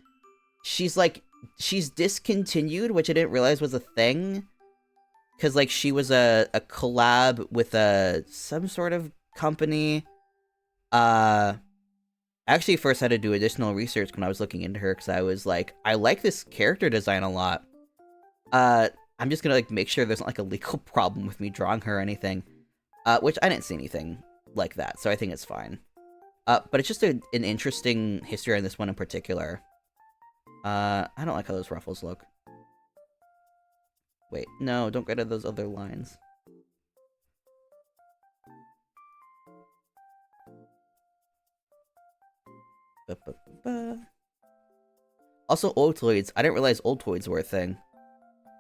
Speaker 1: she's discontinued, which I didn't realize was a thing. Because, like, she was a collab with some sort of company. I actually first had to do additional research when I was looking into her because I was like, I like this character design a lot. I'm just gonna, like, make sure there's not, like, a legal problem with me drawing her or anything. Which I didn't see anything like that, so I think it's fine. But it's just an interesting history on this one in particular. I don't like how those ruffles look. Wait, no, don't get rid of those other lines. Also, Ultoids. I didn't realize Ultoids were a thing.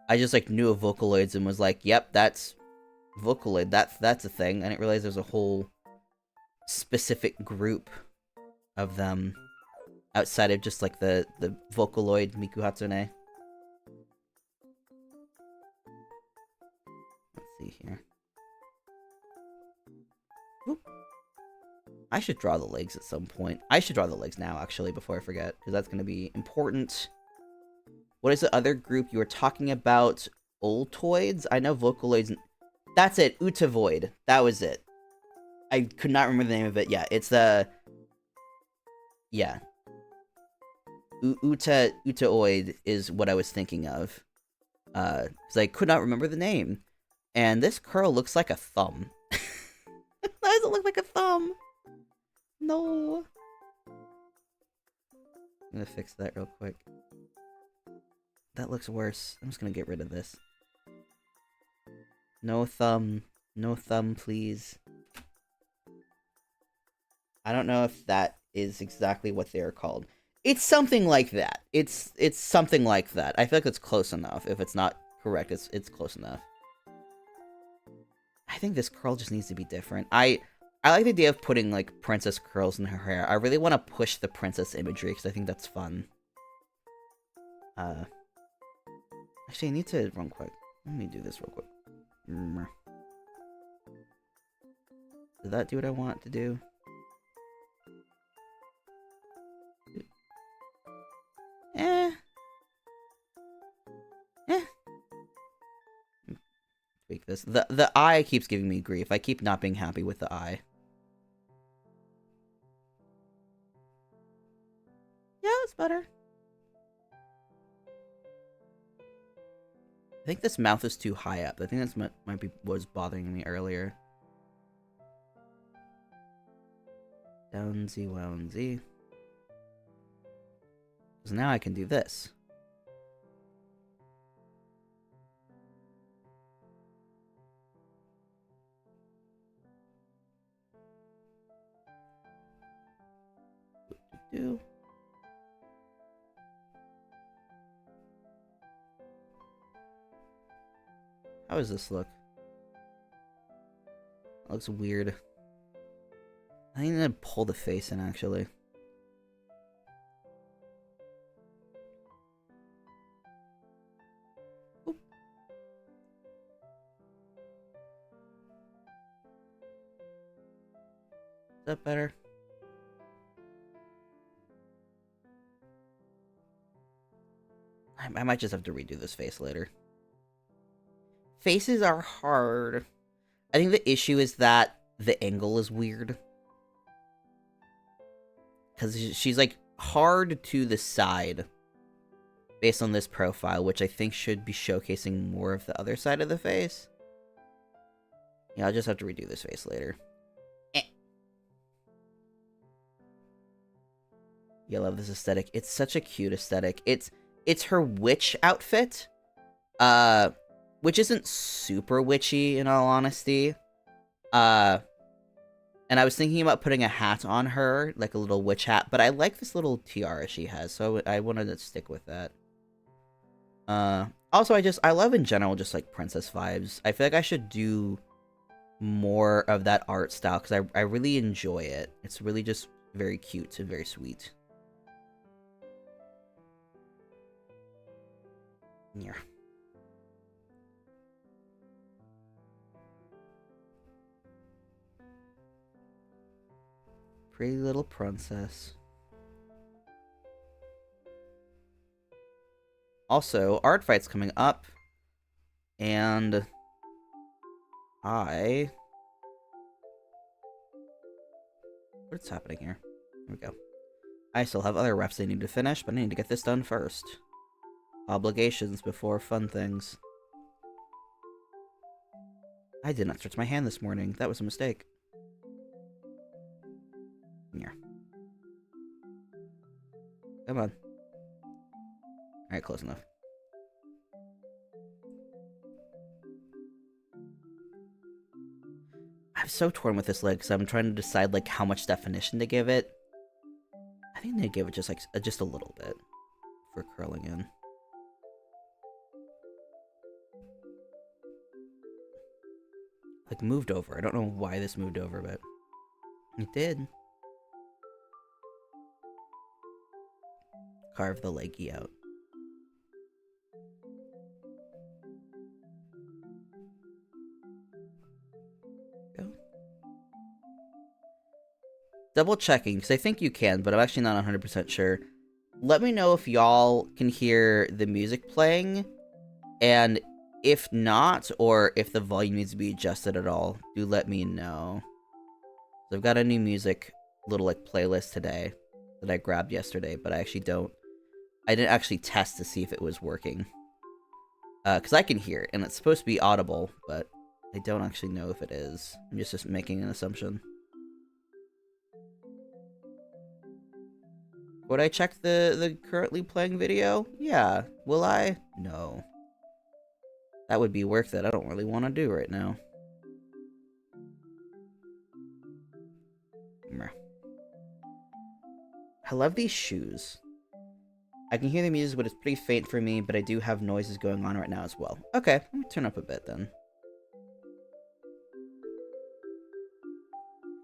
Speaker 1: I just, like, knew of Vocaloids and was like, yep, that's Vocaloid. That's a thing. I didn't realize there's a whole specific group of them outside of just, like, the Vocaloid Miku Hatsune. Let's see here. Oop. I should draw the legs at some point. I should draw the legs now, actually, before I forget, because that's going to be important. What is the other group you were talking about? Ultoids? I know Vocaloids. That's it. Utavoid. That was it. I could not remember the name of it. Yeah, it's the... Yeah. Utaoid is what I was thinking of. Because I could not remember the name. And this curl looks like a thumb. Why does it look like a thumb? No. I'm gonna fix that real quick. That looks worse. I'm just gonna get rid of this. No thumb. No thumb, please. I don't know if that is exactly what they are called. It's something like that. It's something like that. I feel like it's close enough. If it's not correct, it's close enough. I think this curl just needs to be different. I like the idea of putting, like, princess curls in her hair. I really want to push the princess imagery because I think that's fun. Actually, I need to run quick. Let me do this real quick. Did that do what I want it to do? Tweak this. The eye keeps giving me grief. I keep not being happy with the eye. Yeah, that's better. I think this mouth is too high up. I think that's might be what was bothering me earlier. Downsy wownsy. So now I can do this. Do. How does this look? It looks weird. I need to pull the face in, actually. Oop. Is that better? I might just have to redo this face later. Faces are hard. I think the issue is that the angle is weird. Because she's, like, hard to the side. Based on this profile, which I think should be showcasing more of the other side of the face. Yeah, I'll just have to redo this face later. Yeah, I love this aesthetic. It's such a cute aesthetic. It's her witch outfit. Which isn't super witchy, in all honesty. And I was thinking about putting a hat on her, like a little witch hat, but I like this little tiara she has, so I wanted to stick with that. Also, I love in general just like princess vibes. I feel like I should do more of that art style because I really enjoy it. It's really just very cute and very sweet. Yeah. Pretty little princess. Also, art fight's coming up, and what's happening here? Here we go. I still have other refs I need to finish, but I need to get this done first. Obligations before fun things. I did not stretch my hand this morning. That was a mistake. Here. Come on. Alright, close enough. I'm so torn with this leg because I'm trying to decide like how much definition to give it. I think they give it just like just a little bit for curling in. Like moved over. I don't know why this moved over, but it did. Carve the leggy out. Go. Double checking, because I think you can, but I'm actually not 100% sure. Let me know if y'all can hear the music playing, and if not, or if the volume needs to be adjusted at all, do let me know. So I've got a new music little like playlist today that I grabbed yesterday, but I didn't actually test to see if it was working. Because I can hear it, and it's supposed to be audible, but I don't actually know if it is. I'm just making an assumption. Would I check the currently playing video? Yeah. Will I? No. That would be work that I don't really want to do right now. I love these shoes. I can hear the music, but it's pretty faint for me, but I do have noises going on right now as well. Okay, let me turn up a bit then.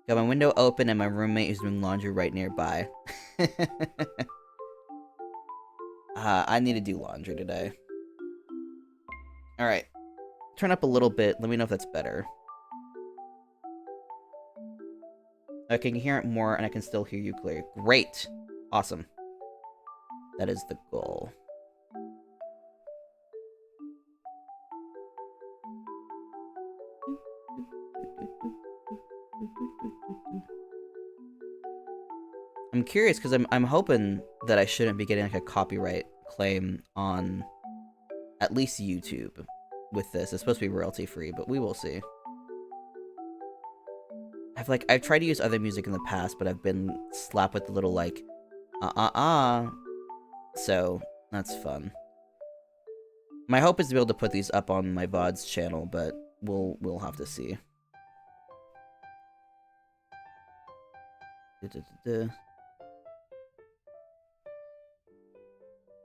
Speaker 1: Got my window open and my roommate is doing laundry right nearby. I need to do laundry today. Alright. Turn up a little bit. Let me know if that's better. I can hear it more and I can still hear you clear. Great. Awesome. That is the goal. I'm curious because I'm hoping that I shouldn't be getting like a copyright claim on at least YouTube with this. It's supposed to be royalty free, but we will see. I've tried to use other music in the past, but I've been slapped with the little like so that's fun. My hope is to be able to put these up on my VOD's channel, but we'll have to see.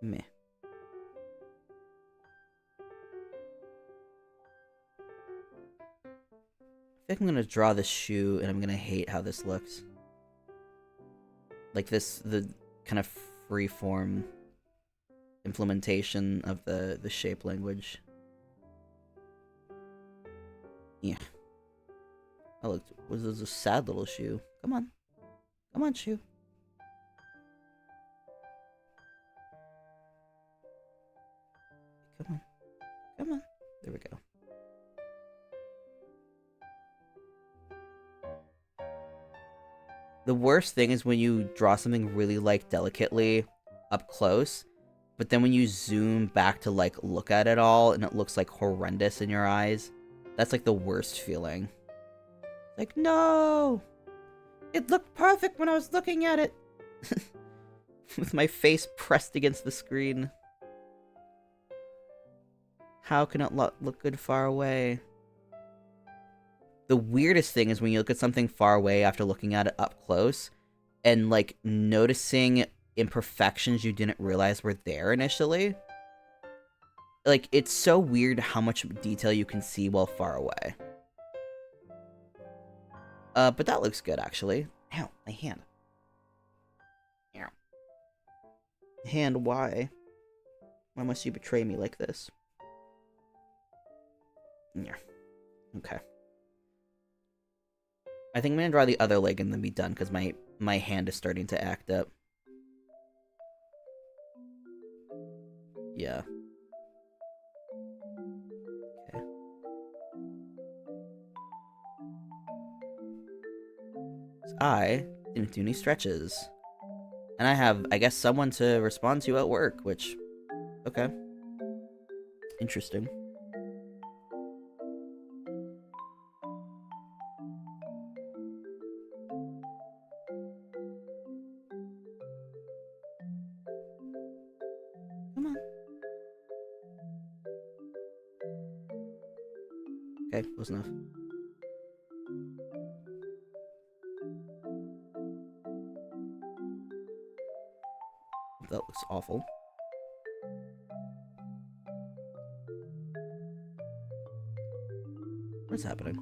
Speaker 1: Meh. I think I'm gonna draw this shoe, and I'm gonna hate how this looks. Like the kind of freeform implementation of the shape language. Yeah. Oh, look, was this a sad little shoe? Come on. Come on, shoe. Come on. Come on. There we go. The worst thing is when you draw something really, like, delicately up close, but then when you zoom back to, like, look at it all, and it looks, like, horrendous in your eyes, that's, like, the worst feeling. Like, no! It looked perfect when I was looking at it! With my face pressed against the screen. How can it look good far away? the weirdest thing is when you look at something far away after looking at it up close and like noticing imperfections you didn't realize were there initially. Like, it's so weird how much detail you can see while far away. But that looks good, actually. Ow, my hand. Ow. Hand, why? Why must you betray me like this? Yeah. Okay. I think I'm gonna draw the other leg and then be done, because my hand is starting to act up. Yeah. Okay. So I didn't do any stretches. And I have, I guess, someone to respond to at work, which... Okay. Interesting. Come on. Okay, close enough. That looks awful. What's happening?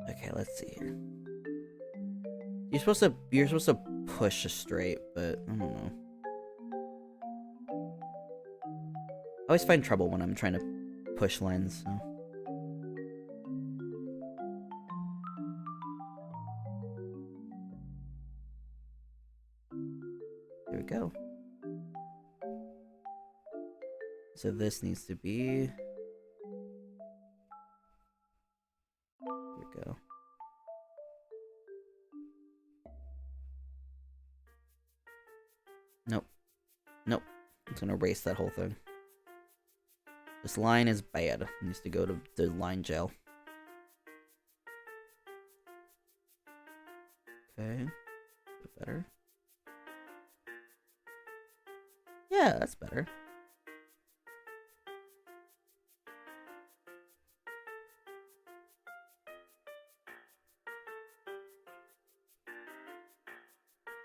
Speaker 1: Okay, let's see here. You're supposed to push straight, but I don't know. I always find trouble when I'm trying to push lines, so. There we go. So this needs to be... There we go. Nope. Nope. I'm just gonna erase that whole thing. This line is bad. It needs to go to the line jail. Okay. A bit better. Yeah, that's better.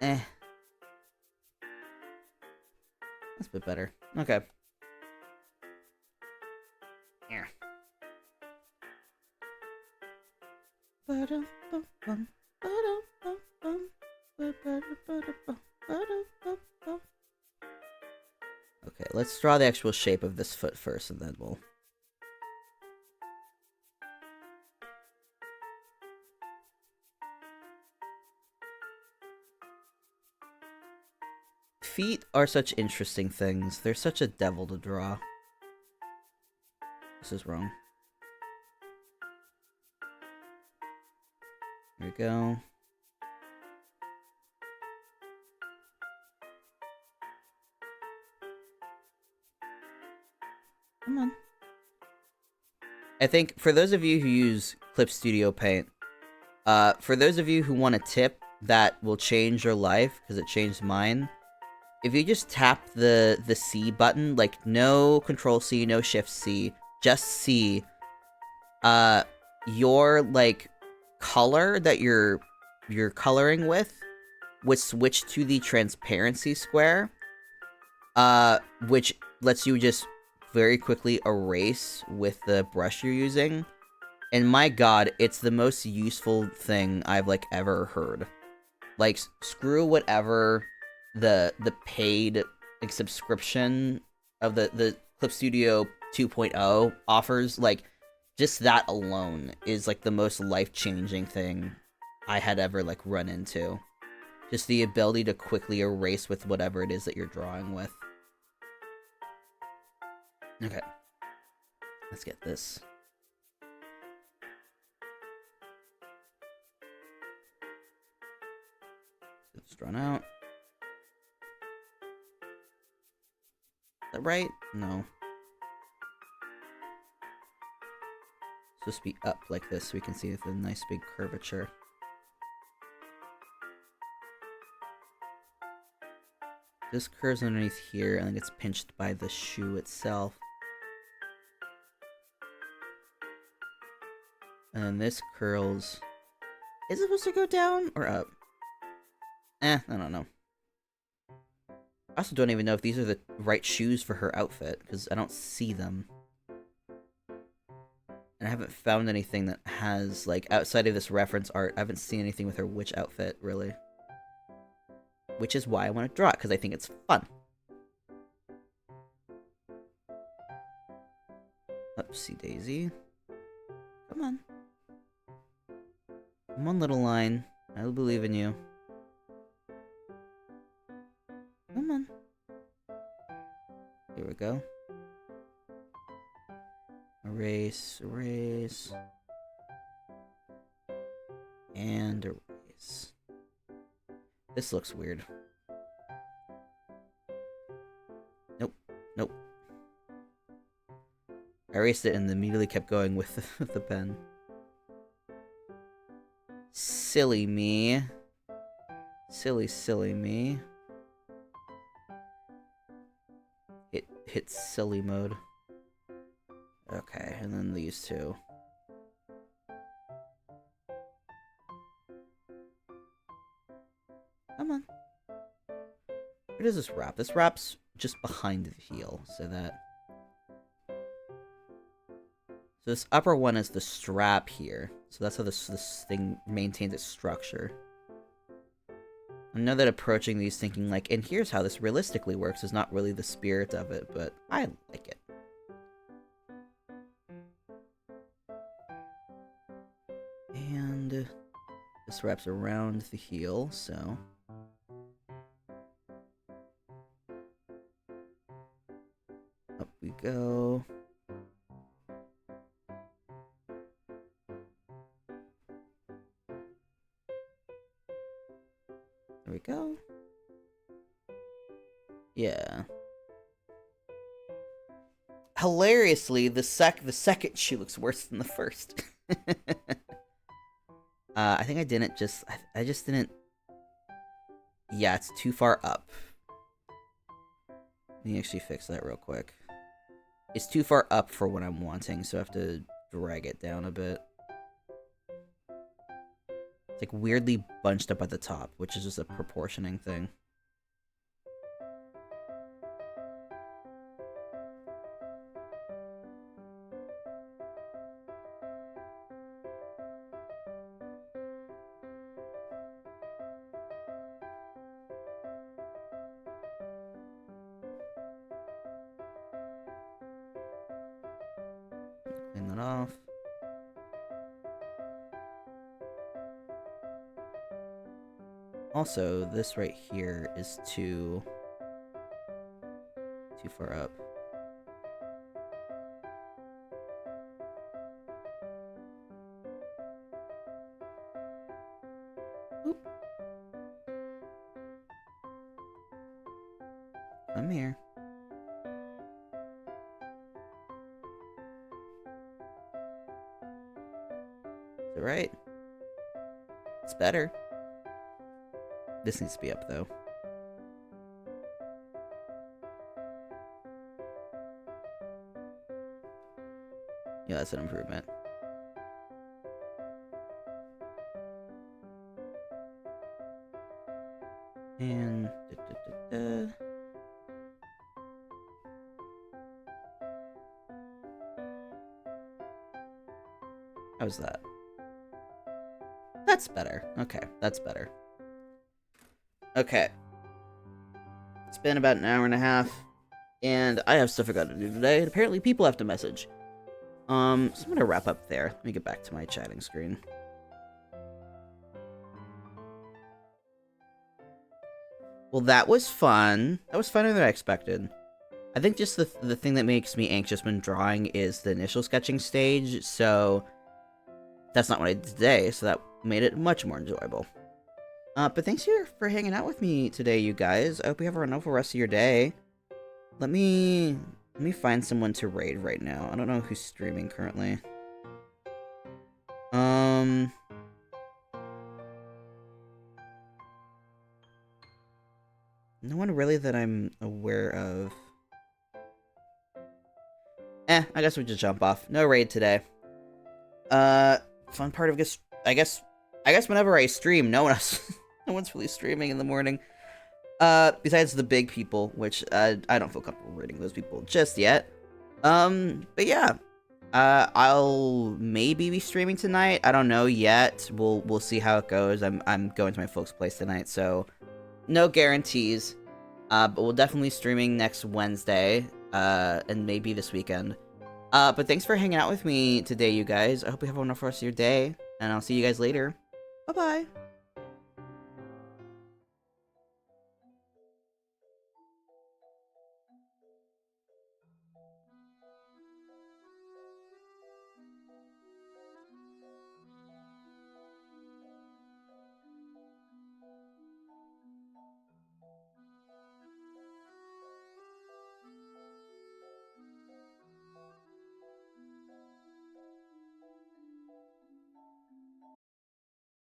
Speaker 1: Eh. That's a bit better. Okay. Here. Okay, let's draw the actual shape of this foot first, and then we'll... Feet are such interesting things. They're such a devil to draw. This is wrong. Here we go. Come on. I think for those of you who use Clip Studio Paint, for those of you who want a tip that will change your life, because it changed mine, if you just tap the C button, like no Control C, no Shift C, just C, your like color that you're coloring with would switch to the transparency square, which lets you just very quickly erase with the brush you're using. And my god, it's the most useful thing I've like ever heard. Like, screw whatever the paid like subscription of the Clip Studio 2.0 offers. Like, just that alone is like the most life-changing thing I had ever like run into. Just the ability to quickly erase with whatever it is that you're drawing with. Okay. Let's get this. It's drawn out. Is that right? No. It's supposed to be up like this so we can see the nice big curvature. This curves underneath here and then gets pinched by the shoe itself. And then this curls. Is it supposed to go down or up? I don't know. I also don't even know if these are the right shoes for her outfit, because I don't see them. And I haven't found anything that has, like, outside of this reference art, I haven't seen anything with her witch outfit, really. Which is why I want to draw it, because I think it's fun. Oopsie daisy. Come on. Come on, little line. I believe in you. Come on. Here we go. Erase, erase. And erase. This looks weird. Nope, nope. I erased it and immediately kept going with the pen. Silly me. Silly, silly me. It hits silly mode. Okay, and then these two. Come on. Where does this wrap? This wraps just behind the heel, so that... So this upper one is the strap here. So that's how this thing maintains its structure. I know that approaching these thinking like, and here's how this realistically works is not really the spirit of it, but I like it. And this wraps around the heel, so... Up we go. There we go. Yeah. Hilariously, the second shoe looks worse than the first. I think I didn't just... I just didn't... Yeah, it's too far up. Let me actually fix that real quick. It's too far up for what I'm wanting, so I have to drag it down a bit. It's like weirdly bunched up at the top, which is just a proportioning thing. Clean that off. Also, this right here is too far up. Oop. Come here. Is it right? It's better. This needs to be up, though. Yeah, that's an improvement. And... How's that? That's better. Okay, that's better. Okay. It's been about an hour and a half, and I have stuff I gotta do today, and apparently people have to message. So I'm gonna wrap up there. Let me get back to my chatting screen. Well, that was fun. That was funner than I expected. I think just the thing that makes me anxious when drawing is the initial sketching stage, so that's not what I did today, so that made it much more enjoyable. But thanks for hanging out with me today, you guys. I hope you have a wonderful rest of your day. Let me find someone to raid right now. I don't know who's streaming currently. No one really that I'm aware of. I guess we just jump off. No raid today. Uh, fun part of this, I guess whenever I stream, no one else, no one's really streaming in the morning. Besides the big people, which I don't feel comfortable raiding those people just yet. But yeah, I'll maybe be streaming tonight. I don't know yet. We'll see how it goes. I'm going to my folks' place tonight, so no guarantees. But we'll definitely streaming next Wednesday. And maybe this weekend. But thanks for hanging out with me today, you guys. I hope you have a wonderful rest of your day, and I'll see you guys later. Bye bye.